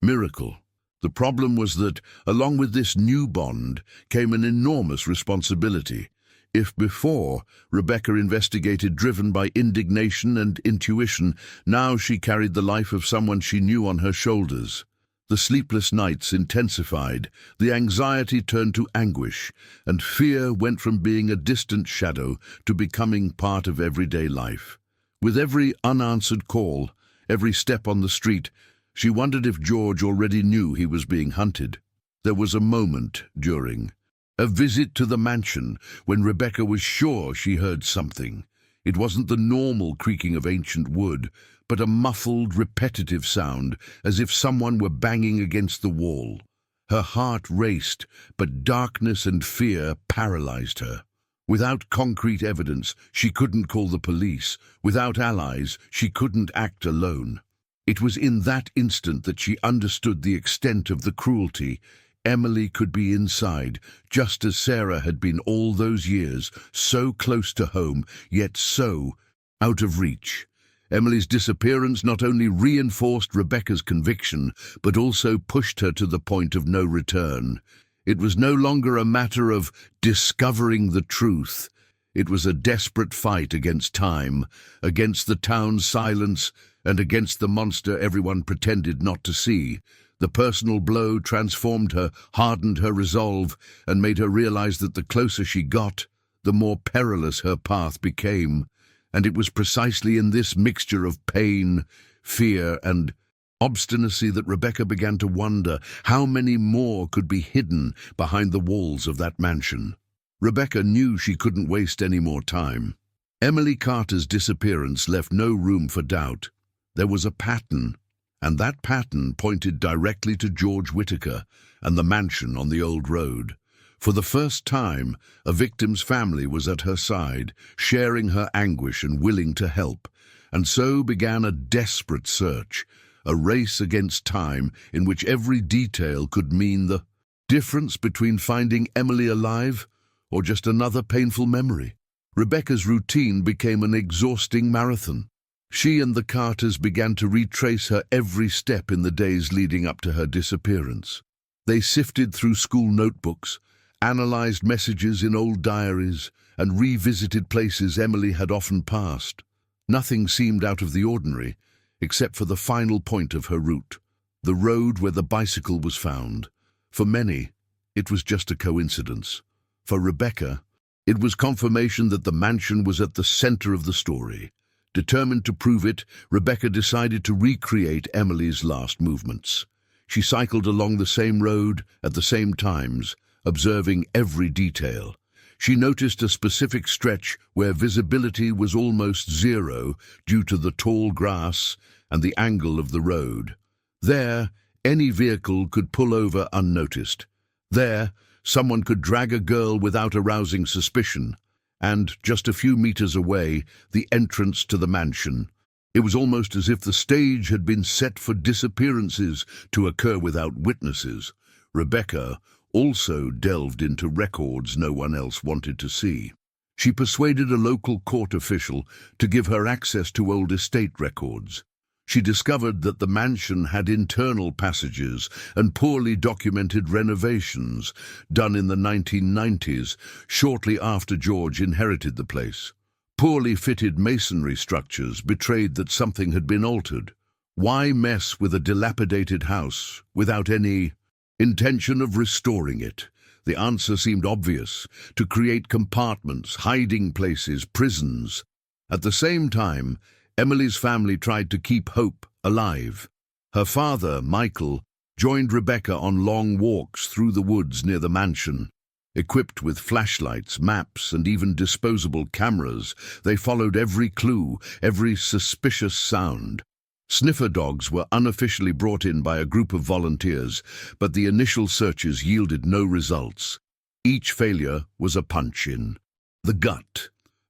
miracle. The problem was that, along with this new bond, came an enormous responsibility. If before, Rebecca investigated driven by indignation and intuition, now she carried the life of someone she knew on her shoulders. The sleepless nights intensified, the anxiety turned to anguish, and fear went from being a distant shadow to becoming part of everyday life. With every unanswered call, every step on the street, she wondered if George already knew he was being hunted. There was a moment during a visit to the mansion when Rebecca was sure she heard something. It wasn't the normal creaking of ancient wood, but a muffled, repetitive sound, as if someone were banging against the wall. Her heart raced, but darkness and fear paralyzed her. Without concrete evidence, she couldn't call the police. Without allies, she couldn't act alone. It was in that instant that she understood the extent of the cruelty. Emily could be inside, just as Sarah had been all those years, so close to home, yet so out of reach. Emily's disappearance not only reinforced Rebecca's conviction, but also pushed her to the point of no return. It was no longer a matter of discovering the truth. It was a desperate fight against time, against the town's silence, and against the monster everyone pretended not to see. The personal blow transformed her, hardened her resolve, and made her realize that the closer she got, the more perilous her path became. And it was precisely in this mixture of pain, fear, and obstinacy that Rebecca began to wonder how many more could be hidden behind the walls of that mansion. Rebecca knew she couldn't waste any more time. Emily Carter's disappearance left no room for doubt. There was a pattern, and that pattern pointed directly to George Whitaker and the mansion on the old road. For the first time, a victim's family was at her side, sharing her anguish and willing to help. And so began a desperate search, a race against time in which every detail could mean the difference between finding Emily alive or just another painful memory. Rebecca's routine became an exhausting marathon. She and the Carters began to retrace her every step in the days leading up to her disappearance. They sifted through school notebooks, analyzed messages in old diaries, and revisited places Emily had often passed. Nothing seemed out of the ordinary, except for the final point of her route, the road where the bicycle was found. For many, it was just a coincidence. For Rebecca, it was confirmation that the mansion was at the center of the story. Determined to prove it, Rebecca decided to recreate Emily's last movements. She cycled along the same road at the same times, observing every detail. She noticed a specific stretch where visibility was almost zero due to the tall grass and the angle of the road. There, any vehicle could pull over unnoticed. There, someone could drag a girl without arousing suspicion. And, just a few meters away, the entrance to the mansion. It was almost as if the stage had been set for disappearances to occur without witnesses. Rebecca also delved into records no one else wanted to see. She persuaded a local court official to give her access to old estate records. She discovered that the mansion had internal passages and poorly documented renovations done in the 1990s, shortly after George inherited the place. Poorly fitted masonry structures betrayed that something had been altered. Why mess with a dilapidated house without any intention of restoring it? The answer seemed obvious: to create compartments, hiding places, prisons. At the same time, Emily's family tried to keep hope alive. Her father, Michael, joined Rebecca on long walks through the woods near the mansion. Equipped with flashlights, maps, and even disposable cameras, they followed every clue, every suspicious sound. Sniffer dogs were unofficially brought in by a group of volunteers, but the initial searches yielded no results. Each failure was a punch-in. The gut.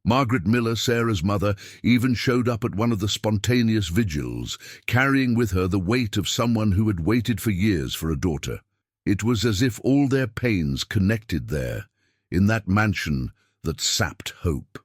Margaret Miller, Sarah's mother, even showed up at one of the spontaneous vigils, carrying with her the weight of someone who had waited for years for a daughter. It was as if all their pains connected there, in that mansion that sapped hope.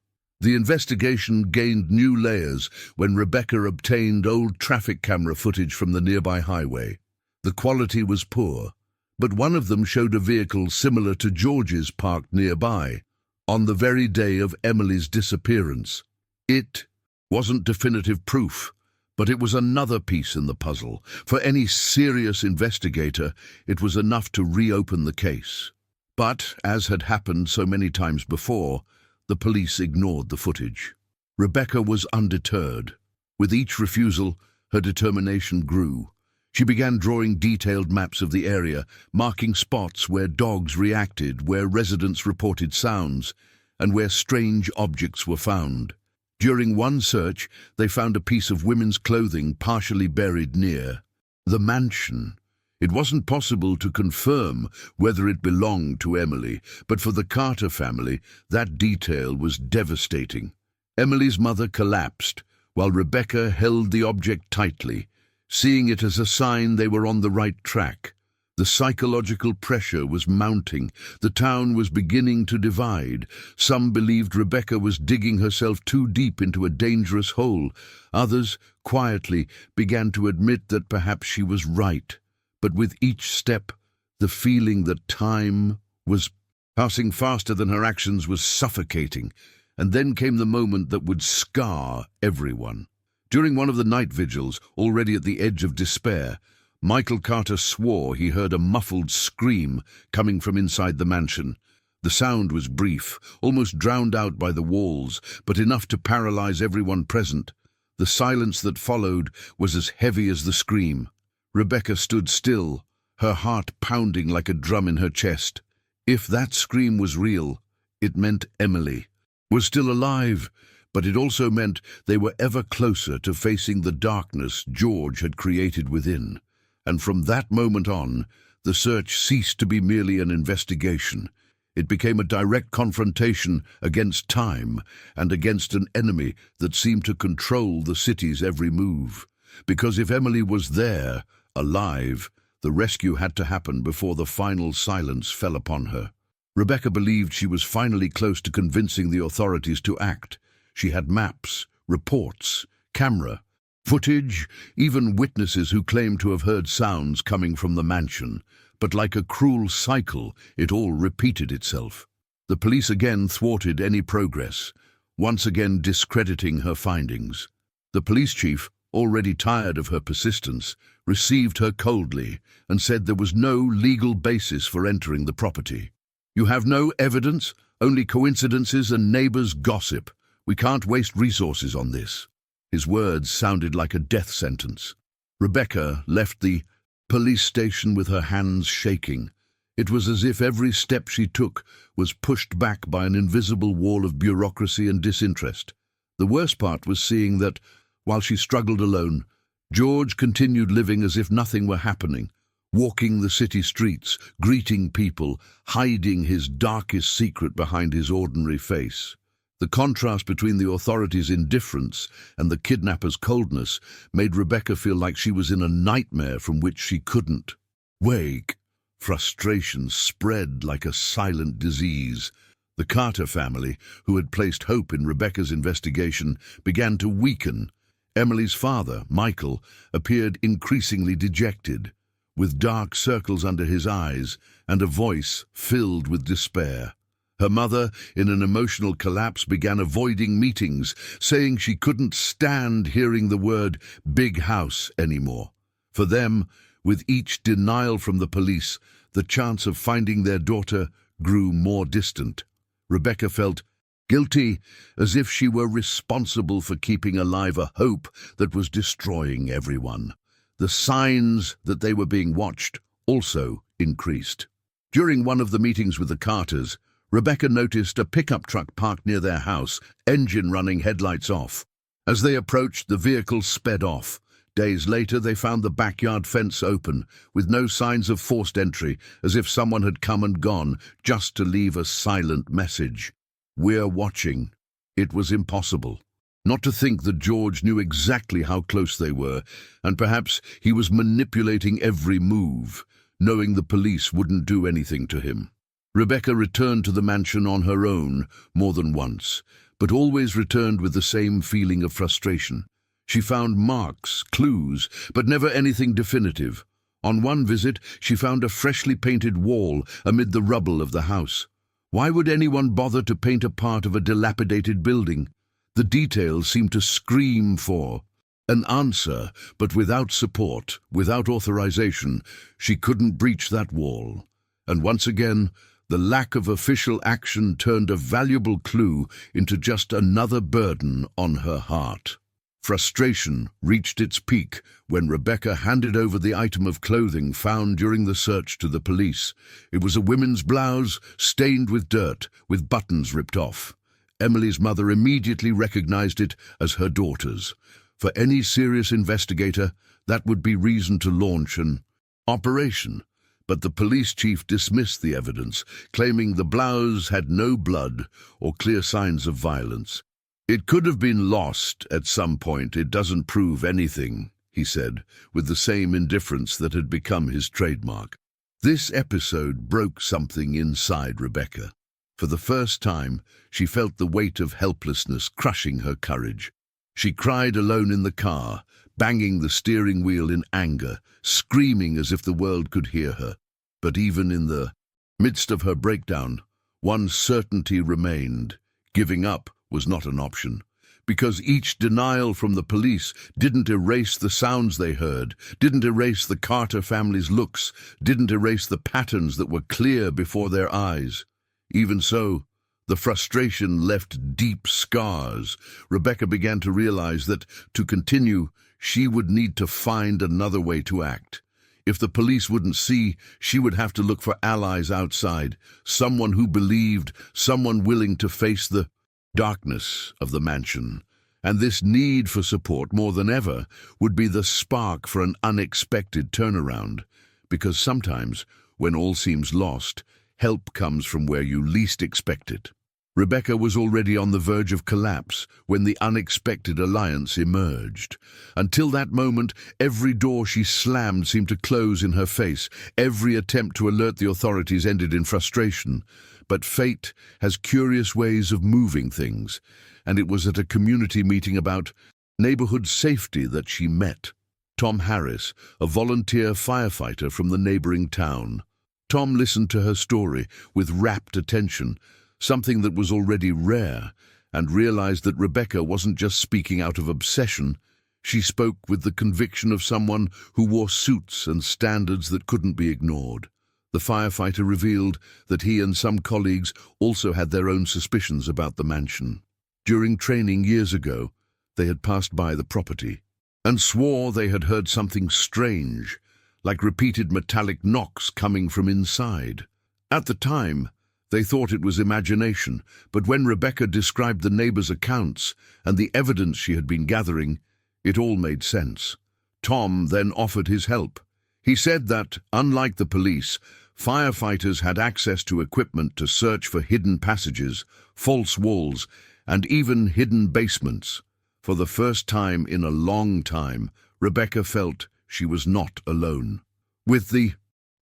The investigation gained new layers when Rebecca obtained old traffic camera footage from the nearby highway. The quality was poor, but one of them showed a vehicle similar to George's parked nearby, on the very day of Emily's disappearance. It wasn't definitive proof, but it was another piece in the puzzle. For any serious investigator, it was enough to reopen the case. But, as had happened so many times before, the police ignored the footage. Rebecca was undeterred. With each refusal, her determination grew. She began drawing detailed maps of the area, marking spots where dogs reacted, where residents reported sounds, and where strange objects were found. During one search, they found a piece of women's clothing partially buried near the mansion. It wasn't possible to confirm whether it belonged to Emily, but for the Carter family, that detail was devastating. Emily's mother collapsed, while Rebecca held the object tightly, seeing it as a sign they were on the right track. The psychological pressure was mounting. The town was beginning to divide. Some believed Rebecca was digging herself too deep into a dangerous hole. Others, quietly, began to admit that perhaps she was right. But with each step, the feeling that time was passing faster than her actions was suffocating. And then came the moment that would scar everyone. During one of the night vigils, already at the edge of despair, Michael Carter swore he heard a muffled scream coming from inside the mansion. The sound was brief, almost drowned out by the walls, but enough to paralyze everyone present. The silence that followed was as heavy as the scream. Rebecca stood still, her heart pounding like a drum in her chest. If that scream was real, it meant Emily was still alive, but it also meant they were ever closer to facing the darkness George had created within. And from that moment on, the search ceased to be merely an investigation. It became a direct confrontation against time and against an enemy that seemed to control the city's every move. Because if Emily was there, alive, the rescue had to happen before the final silence fell upon her. Rebecca believed she was finally close to convincing the authorities to act. She had maps, reports, camera, footage, even witnesses who claimed to have heard sounds coming from the mansion. But like a cruel cycle, it all repeated itself. The police again thwarted any progress, once again discrediting her findings. The police chief, already tired of her persistence, received her coldly and said there was no legal basis for entering the property. "You have no evidence, only coincidences and neighbors' gossip. We can't waste resources on this." His words sounded like a death sentence. Rebecca left the police station with her hands shaking. It was as if every step she took was pushed back by an invisible wall of bureaucracy and disinterest. The worst part was seeing that, while she struggled alone, George continued living as if nothing were happening, walking the city streets, greeting people, hiding his darkest secret behind his ordinary face. The contrast between the authorities' indifference and the kidnappers' coldness made Rebecca feel like she was in a nightmare from which she couldn't wake. Frustration spread like a silent disease. The Carter family, who had placed hope in Rebecca's investigation, began to weaken. Emily's father, Michael, appeared increasingly dejected, with dark circles under his eyes and a voice filled with despair. Her mother, in an emotional collapse, began avoiding meetings, saying she couldn't stand hearing the word "big house" anymore. For them, with each denial from the police, the chance of finding their daughter grew more distant. Rebecca felt guilty, as if she were responsible for keeping alive a hope that was destroying everyone. The signs that they were being watched also increased. During one of the meetings with the Carters, Rebecca noticed a pickup truck parked near their house, engine running, headlights off. As they approached, the vehicle sped off. Days later, they found the backyard fence open, with no signs of forced entry, as if someone had come and gone just to leave a silent message. "We're watching." It was impossible not to think that George knew exactly how close they were, and perhaps he was manipulating every move, knowing the police wouldn't do anything to him. Rebecca returned to the mansion on her own more than once, but always returned with the same feeling of frustration. She found marks, clues, but never anything definitive. On one visit, she found a freshly painted wall amid the rubble of the house. Why would anyone bother to paint a part of a dilapidated building? The details seemed to scream for an answer, but without support, without authorization, she couldn't breach that wall. And once again, the lack of official action turned a valuable clue into just another burden on her heart. Frustration reached its peak when Rebecca handed over the item of clothing found during the search to the police. It was a women's blouse stained with dirt, with buttons ripped off. Emily's mother immediately recognized it as her daughter's. For any serious investigator, that would be reason to launch an operation. But the police chief dismissed the evidence, claiming the blouse had no blood or clear signs of violence. "It could have been lost at some point. It doesn't prove anything," he said, with the same indifference that had become his trademark. This episode broke something inside Rebecca. For the first time, she felt the weight of helplessness crushing her courage. She cried alone in the car, banging the steering wheel in anger, screaming as if the world could hear her. But even in the midst of her breakdown, one certainty remained: giving up was not an option. Because each denial from the police didn't erase the sounds they heard, didn't erase the Carter family's looks, didn't erase the patterns that were clear before their eyes. Even so, the frustration left deep scars. Rebecca began to realize that, to continue, she would need to find another way to act. If the police wouldn't see, she would have to look for allies outside, someone who believed, someone willing to face the darkness of the mansion. And this need for support, more than ever, would be the spark for an unexpected turnaround. Because sometimes, when all seems lost, help comes from where you least expect it. Rebecca was already on the verge of collapse when the unexpected alliance emerged. Until that moment, every door she slammed seemed to close in her face. Every attempt to alert the authorities ended in frustration. But fate has curious ways of moving things, and it was at a community meeting about neighborhood safety that she met Tom Harris, a volunteer firefighter from the neighboring town. Tom listened to her story with rapt attention, something that was already rare, and realized that Rebecca wasn't just speaking out of obsession. She spoke with the conviction of someone who wore suits and standards that couldn't be ignored. The firefighter revealed that he and some colleagues also had their own suspicions about the mansion. During training years ago, they had passed by the property and swore they had heard something strange, like repeated metallic knocks coming from inside. At the time, they thought it was imagination, but when Rebecca described the neighbors' accounts and the evidence she had been gathering, it all made sense. Tom then offered his help. He said that, unlike the police, firefighters had access to equipment to search for hidden passages, false walls, and even hidden basements. For the first time in a long time, Rebecca felt she was not alone. With the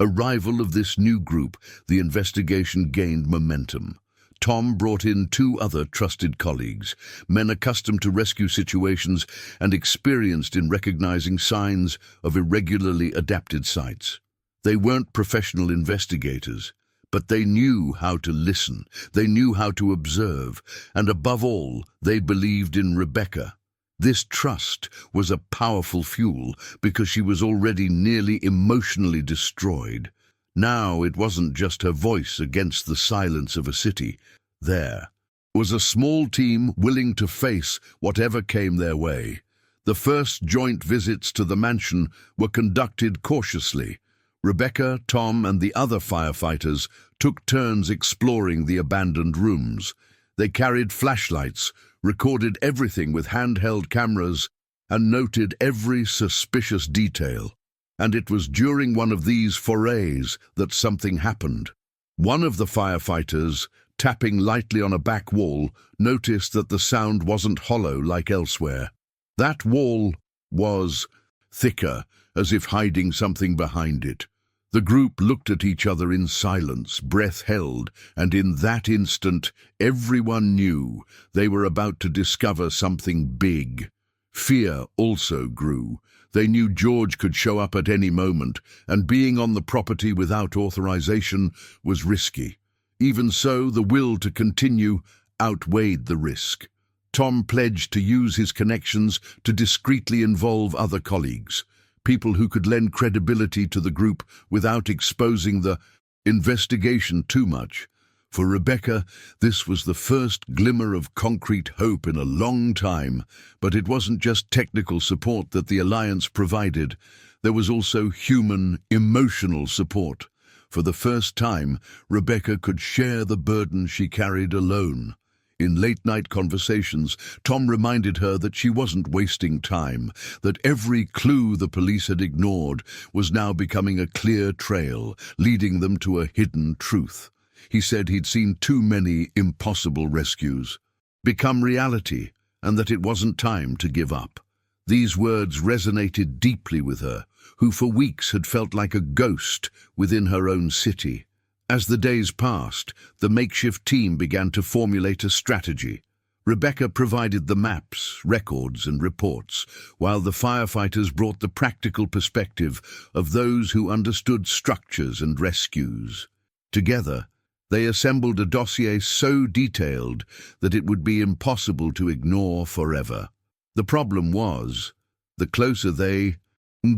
arrival of this new group, the investigation gained momentum. Tom brought in 2 other trusted colleagues, men accustomed to rescue situations and experienced in recognizing signs of irregularly adapted sites. They weren't professional investigators, but they knew how to listen, they knew how to observe, and above all, they believed in Rebecca. This trust was a powerful fuel because she was already nearly emotionally destroyed. Now it wasn't just her voice against the silence of a city. There was a small team willing to face whatever came their way. The first joint visits to the mansion were conducted cautiously. Rebecca, Tom, and the other firefighters took turns exploring the abandoned rooms. They carried flashlights, recorded everything with handheld cameras, and noted every suspicious detail. And it was during one of these forays that something happened. One of the firefighters, tapping lightly on a back wall, noticed that the sound wasn't hollow like elsewhere. That wall was thicker, as if hiding something behind it. The group looked at each other in silence, breath held, and in that instant, everyone knew they were about to discover something big. Fear also grew. They knew George could show up at any moment, and being on the property without authorization was risky. Even so, the will to continue outweighed the risk. Tom pledged to use his connections to discreetly involve other colleagues, people who could lend credibility to the group without exposing the investigation too much. For Rebecca, this was the first glimmer of concrete hope in a long time, but it wasn't just technical support that the Alliance provided. There was also human, emotional support. For the first time, Rebecca could share the burden she carried alone. In late-night conversations, Tom reminded her that she wasn't wasting time, that every clue the police had ignored was now becoming a clear trail, leading them to a hidden truth. He said he'd seen too many impossible rescues become reality, and that it wasn't time to give up. These words resonated deeply with her, who for weeks had felt like a ghost within her own city. As the days passed, the makeshift team began to formulate a strategy. Rebecca provided the maps, records, and reports, while the firefighters brought the practical perspective of those who understood structures and rescues. Together, they assembled a dossier so detailed that it would be impossible to ignore forever. The problem was, the closer they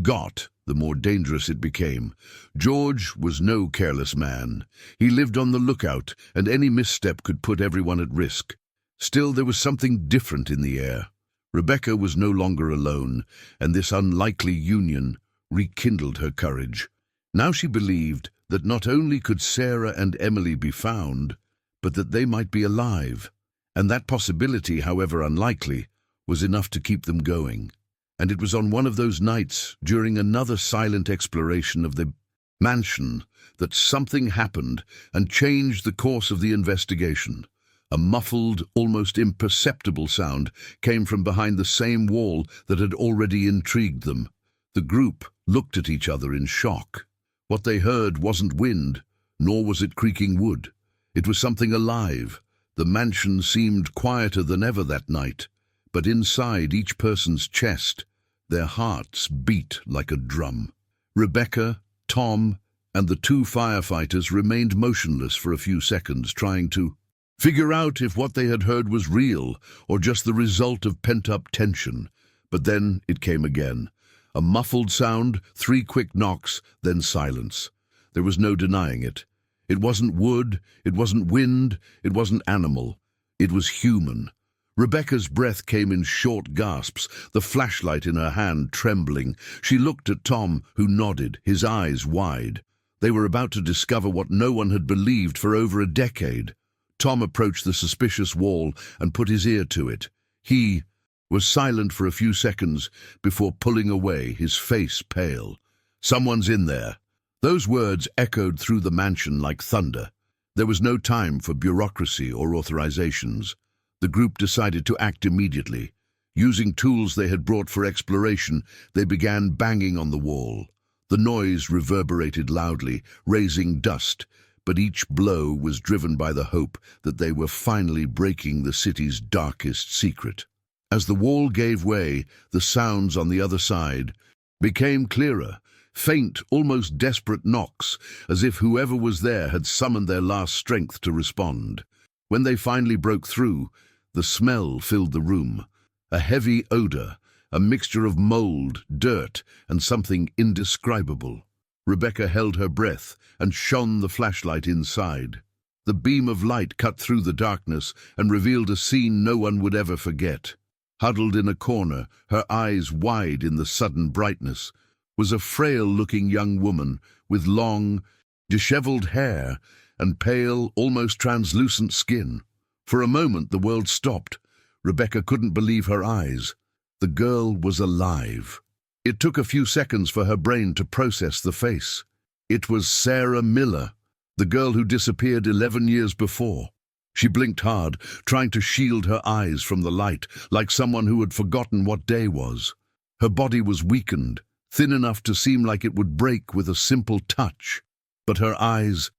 got, the more dangerous it became. George was no careless man. He lived on the lookout, and any misstep could put everyone at risk. Still, there was something different in the air. Rebecca was no longer alone, and this unlikely union rekindled her courage. Now she believed that not only could Sarah and Emily be found, but that they might be alive. And that possibility, however unlikely, was enough to keep them going. And it was on one of those nights, during another silent exploration of the mansion, that something happened and changed the course of the investigation. A muffled, almost imperceptible sound came from behind the same wall that had already intrigued them. The group looked at each other in shock. What they heard wasn't wind, nor was it creaking wood. It was something alive. The mansion seemed quieter than ever that night, but inside each person's chest, their hearts beat like a drum. Rebecca, Tom, and the 2 firefighters remained motionless for a few seconds, trying to figure out if what they had heard was real or just the result of pent-up tension. But then it came again. A muffled sound, 3 quick knocks, then silence. There was no denying it. It wasn't wood, it wasn't wind, it wasn't animal. It was human. Rebecca's breath came in short gasps, the flashlight in her hand trembling. She looked at Tom, who nodded, his eyes wide. They were about to discover what no one had believed for over a decade. Tom approached the suspicious wall and put his ear to it. He was silent for a few seconds before pulling away, his face pale. "Someone's in there." Those words echoed through the mansion like thunder. There was no time for bureaucracy or authorizations. The group decided to act immediately. Using tools they had brought for exploration, they began banging on the wall. The noise reverberated loudly, raising dust, but each blow was driven by the hope that they were finally breaking the city's darkest secret. As the wall gave way, the sounds on the other side became clearer, faint, almost desperate knocks, as if whoever was there had summoned their last strength to respond. When they finally broke through, the smell filled the room, a heavy odor, a mixture of mold, dirt, and something indescribable. Rebecca held her breath and shone the flashlight inside. The beam of light cut through the darkness and revealed a scene no one would ever forget. Huddled in a corner, her eyes wide in the sudden brightness, was a frail-looking young woman with long, disheveled hair and pale, almost translucent skin. For a moment the world stopped. Rebecca couldn't believe her eyes. The girl was alive. It took a few seconds for her brain to process the face. It was Sarah Miller, the girl who disappeared 11 years before. She blinked hard, trying to shield her eyes from the light, like someone who had forgotten what day was. Her body was weakened, thin enough to seem like it would break with a simple touch. But her eyes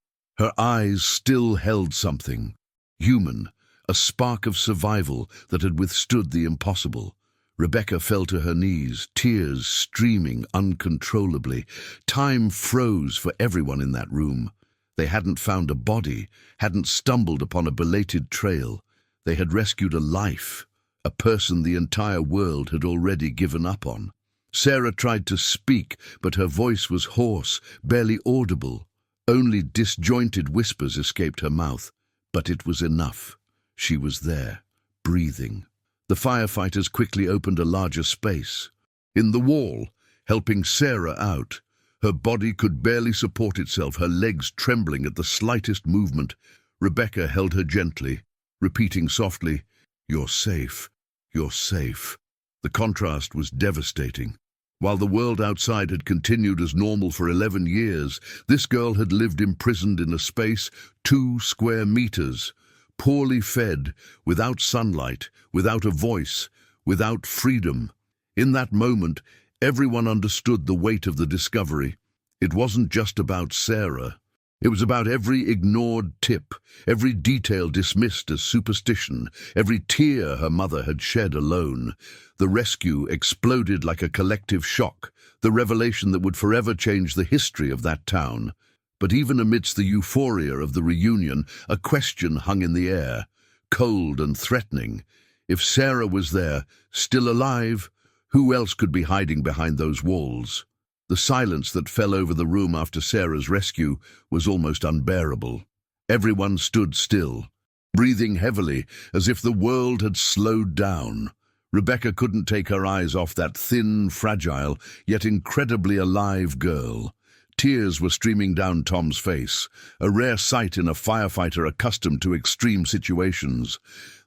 still held something. Human, a spark of survival that had withstood the impossible. Rebecca fell to her knees, tears streaming uncontrollably. Time froze for everyone in that room. They hadn't found a body, hadn't stumbled upon a belated trail. They had rescued a life, a person the entire world had already given up on. Sarah tried to speak, but her voice was hoarse, barely audible. Only disjointed whispers escaped her mouth. But it was enough. She was there, breathing. The firefighters quickly opened a larger space. In the wall, helping Sarah out. Her body could barely support itself, her legs trembling at the slightest movement. Rebecca held her gently, repeating softly, "You're safe, you're safe." The contrast was devastating. While the world outside had continued as normal for 11 years, this girl had lived imprisoned in a space 2 square meters, poorly fed, without sunlight, without a voice, without freedom. In that moment, everyone understood the weight of the discovery. It wasn't just about Sarah. It was about every ignored tip, every detail dismissed as superstition, every tear her mother had shed alone. The rescue exploded like a collective shock, the revelation that would forever change the history of that town. But even amidst the euphoria of the reunion, a question hung in the air, cold and threatening. If Sarah was there, still alive, who else could be hiding behind those walls? The silence that fell over the room after Sarah's rescue was almost unbearable. Everyone stood still, breathing heavily, as if the world had slowed down. Rebecca couldn't take her eyes off that thin, fragile, yet incredibly alive girl. Tears were streaming down Tom's face, a rare sight in a firefighter accustomed to extreme situations.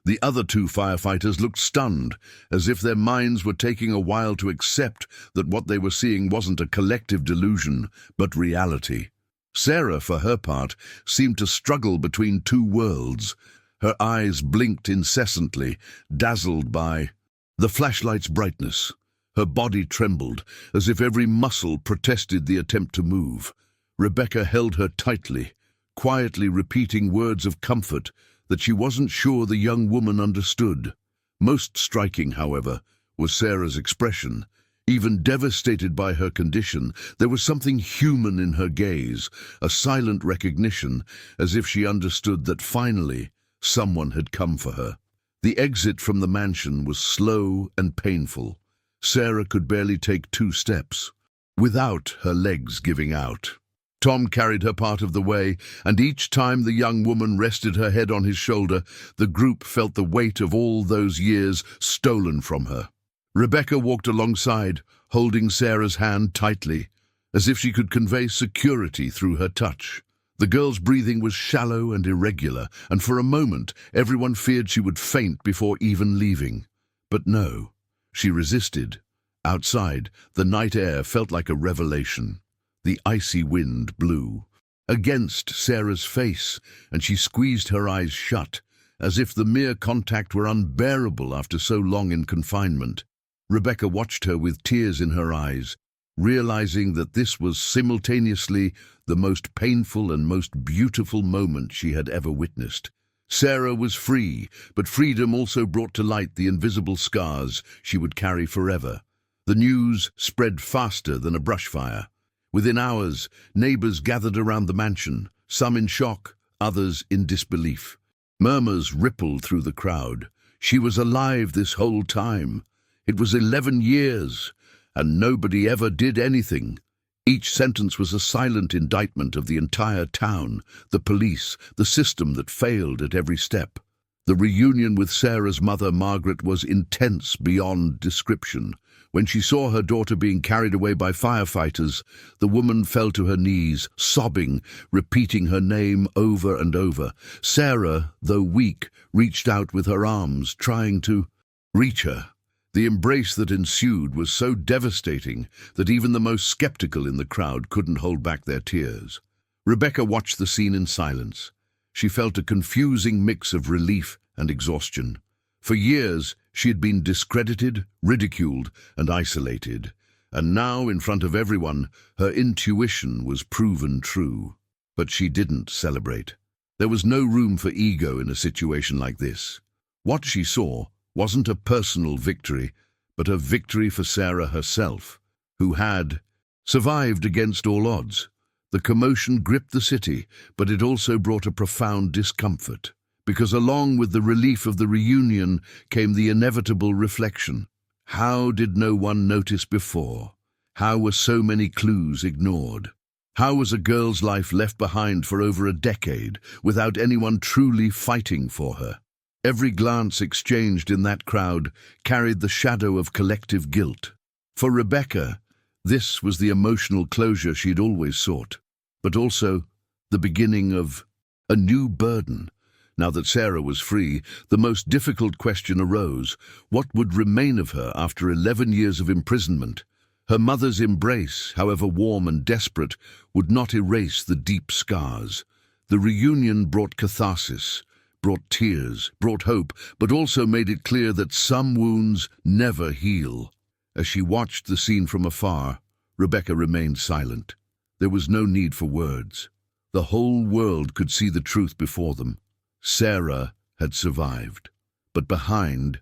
The other 2 firefighters looked stunned, as if their minds were taking a while to accept that what they were seeing wasn't a collective delusion, but reality. Sarah, for her part, seemed to struggle between 2 worlds. Her eyes blinked incessantly, dazzled by the flashlight's brightness. Her body trembled, as if every muscle protested the attempt to move. Rebecca held her tightly, quietly repeating words of comfort that she wasn't sure the young woman understood. Most striking, however, was Sarah's expression. Even devastated by her condition, there was something human in her gaze, a silent recognition, as if she understood that finally someone had come for her. The exit from the mansion was slow and painful. Sarah could barely take 2 steps, without her legs giving out. Tom carried her part of the way, and each time the young woman rested her head on his shoulder, the group felt the weight of all those years stolen from her. Rebecca walked alongside, holding Sarah's hand tightly, as if she could convey security through her touch. The girl's breathing was shallow and irregular, and for a moment everyone feared she would faint before even leaving. But no, she resisted. Outside, the night air felt like a revelation. The icy wind blew against Sarah's face, and she squeezed her eyes shut, as if the mere contact were unbearable after so long in confinement. Rebecca watched her with tears in her eyes, realizing that this was simultaneously the most painful and most beautiful moment she had ever witnessed. Sarah was free, but freedom also brought to light the invisible scars she would carry forever. The news spread faster than a brush fire. Within hours, neighbors gathered around the mansion, some in shock, others in disbelief. Murmurs rippled through the crowd. She was alive this whole time. It was 11 years, and nobody ever did anything. Each sentence was a silent indictment of the entire town, the police, the system that failed at every step. The reunion with Sarah's mother, Margaret, was intense beyond description. When she saw her daughter being carried away by firefighters, the woman fell to her knees, sobbing, repeating her name over and over. Sarah, though weak, reached out with her arms, trying to reach her. The embrace that ensued was so devastating that even the most skeptical in the crowd couldn't hold back their tears. Rebecca watched the scene in silence. She felt a confusing mix of relief and exhaustion. For years, she had been discredited, ridiculed, and isolated, and now, in front of everyone, her intuition was proven true. But she didn't celebrate. There was no room for ego in a situation like this. What she saw wasn't a personal victory, but a victory for Sarah herself, who had survived against all odds. The commotion gripped the city, but it also brought a profound discomfort, because along with the relief of the reunion came the inevitable reflection. How did no one notice before? How were so many clues ignored? How was a girl's life left behind for over a decade without anyone truly fighting for her? Every glance exchanged in that crowd carried the shadow of collective guilt. For Rebecca, this was the emotional closure she'd always sought, but also the beginning of a new burden. Now that Sarah was free, the most difficult question arose: what would remain of her after 11 years of imprisonment? Her mother's embrace, however warm and desperate, would not erase the deep scars. The reunion brought catharsis, brought tears, brought hope, but also made it clear that some wounds never heal. As she watched the scene from afar, Rebecca remained silent. There was no need for words. The whole world could see the truth before them. Sarah had survived. But behind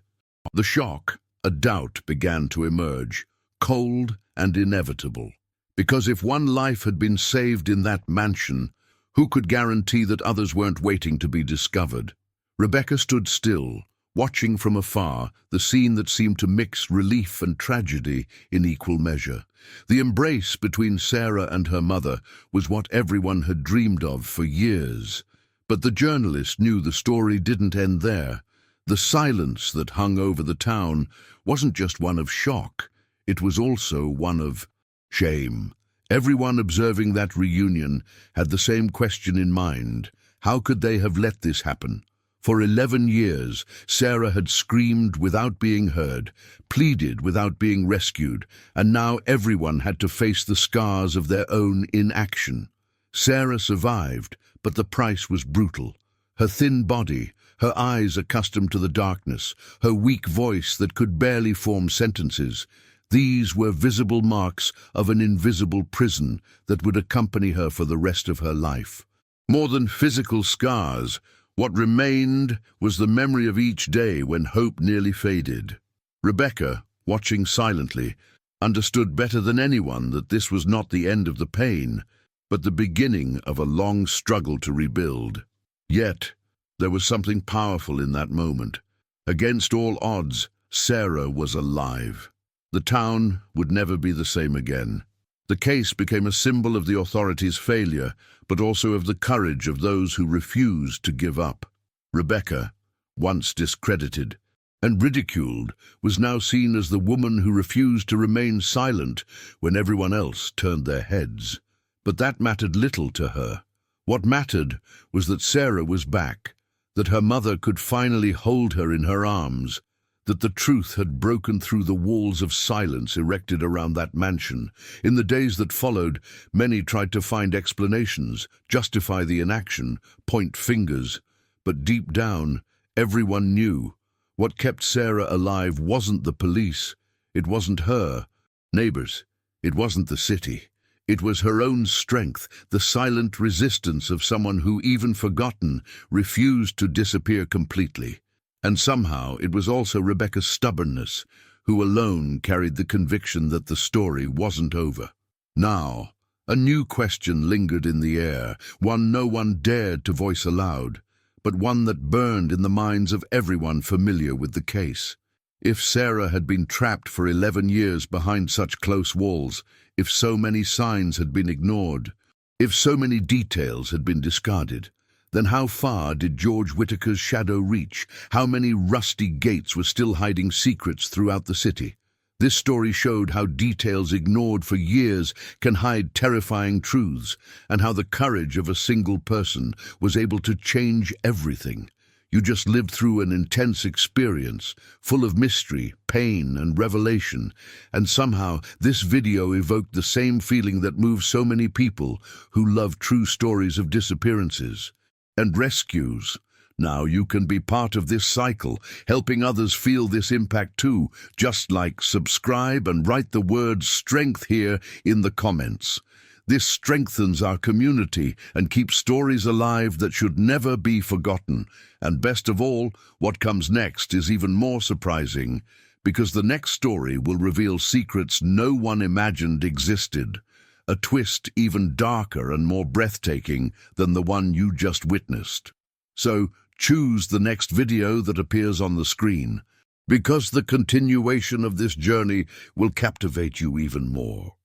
the shock, a doubt began to emerge, cold and inevitable. Because if one life had been saved in that mansion, who could guarantee that others weren't waiting to be discovered? Rebecca stood still, watching from afar the scene that seemed to mix relief and tragedy in equal measure. The embrace between Sarah and her mother was what everyone had dreamed of for years. But the journalist knew the story didn't end there. The silence that hung over the town wasn't just one of shock, it was also one of shame. Everyone observing that reunion had the same question in mind. How could they have let this happen? For 11 years, Sarah had screamed without being heard, pleaded without being rescued, and now everyone had to face the scars of their own inaction. Sarah survived, but the price was brutal. Her thin body, her eyes accustomed to the darkness, her weak voice that could barely form sentences, these were visible marks of an invisible prison that would accompany her for the rest of her life. More than physical scars, what remained was the memory of each day when hope nearly faded. Rebecca, watching silently, understood better than anyone that this was not the end of the pain, but the beginning of a long struggle to rebuild. Yet, there was something powerful in that moment. Against all odds, Sarah was alive. The town would never be the same again. The case became a symbol of the authorities' failure, but also of the courage of those who refused to give up. Rebecca, once discredited and ridiculed, was now seen as the woman who refused to remain silent when everyone else turned their heads. But that mattered little to her. What mattered was that Sarah was back, that her mother could finally hold her in her arms, that the truth had broken through the walls of silence erected around that mansion. In the days that followed, many tried to find explanations, justify the inaction, point fingers. But deep down, everyone knew what kept Sarah alive wasn't the police, it wasn't her neighbors, it wasn't the city. It was her own strength, the silent resistance of someone who, even forgotten, refused to disappear completely. And somehow it was also Rebecca's stubbornness, who alone carried the conviction that the story wasn't over. Now, a new question lingered in the air, one no one dared to voice aloud, but one that burned in the minds of everyone familiar with the case. If Sarah had been trapped for 11 years behind such close walls, if so many signs had been ignored, if so many details had been discarded, then how far did George Whitaker's shadow reach? How many rusty gates were still hiding secrets throughout the city? This story showed how details ignored for years can hide terrifying truths, and how the courage of a single person was able to change everything. You just lived through an intense experience, full of mystery, pain, and revelation, and somehow this video evoked the same feeling that moves so many people who love true stories of disappearances and rescues. Now you can be part of this cycle, helping others feel this impact too. Just like, subscribe, and write the word STRENGTH here in the comments. This strengthens our community and keeps stories alive that should never be forgotten. And best of all, what comes next is even more surprising, because the next story will reveal secrets no one imagined existed. A twist even darker and more breathtaking than the one you just witnessed. So, choose the next video that appears on the screen, because the continuation of this journey will captivate you even more.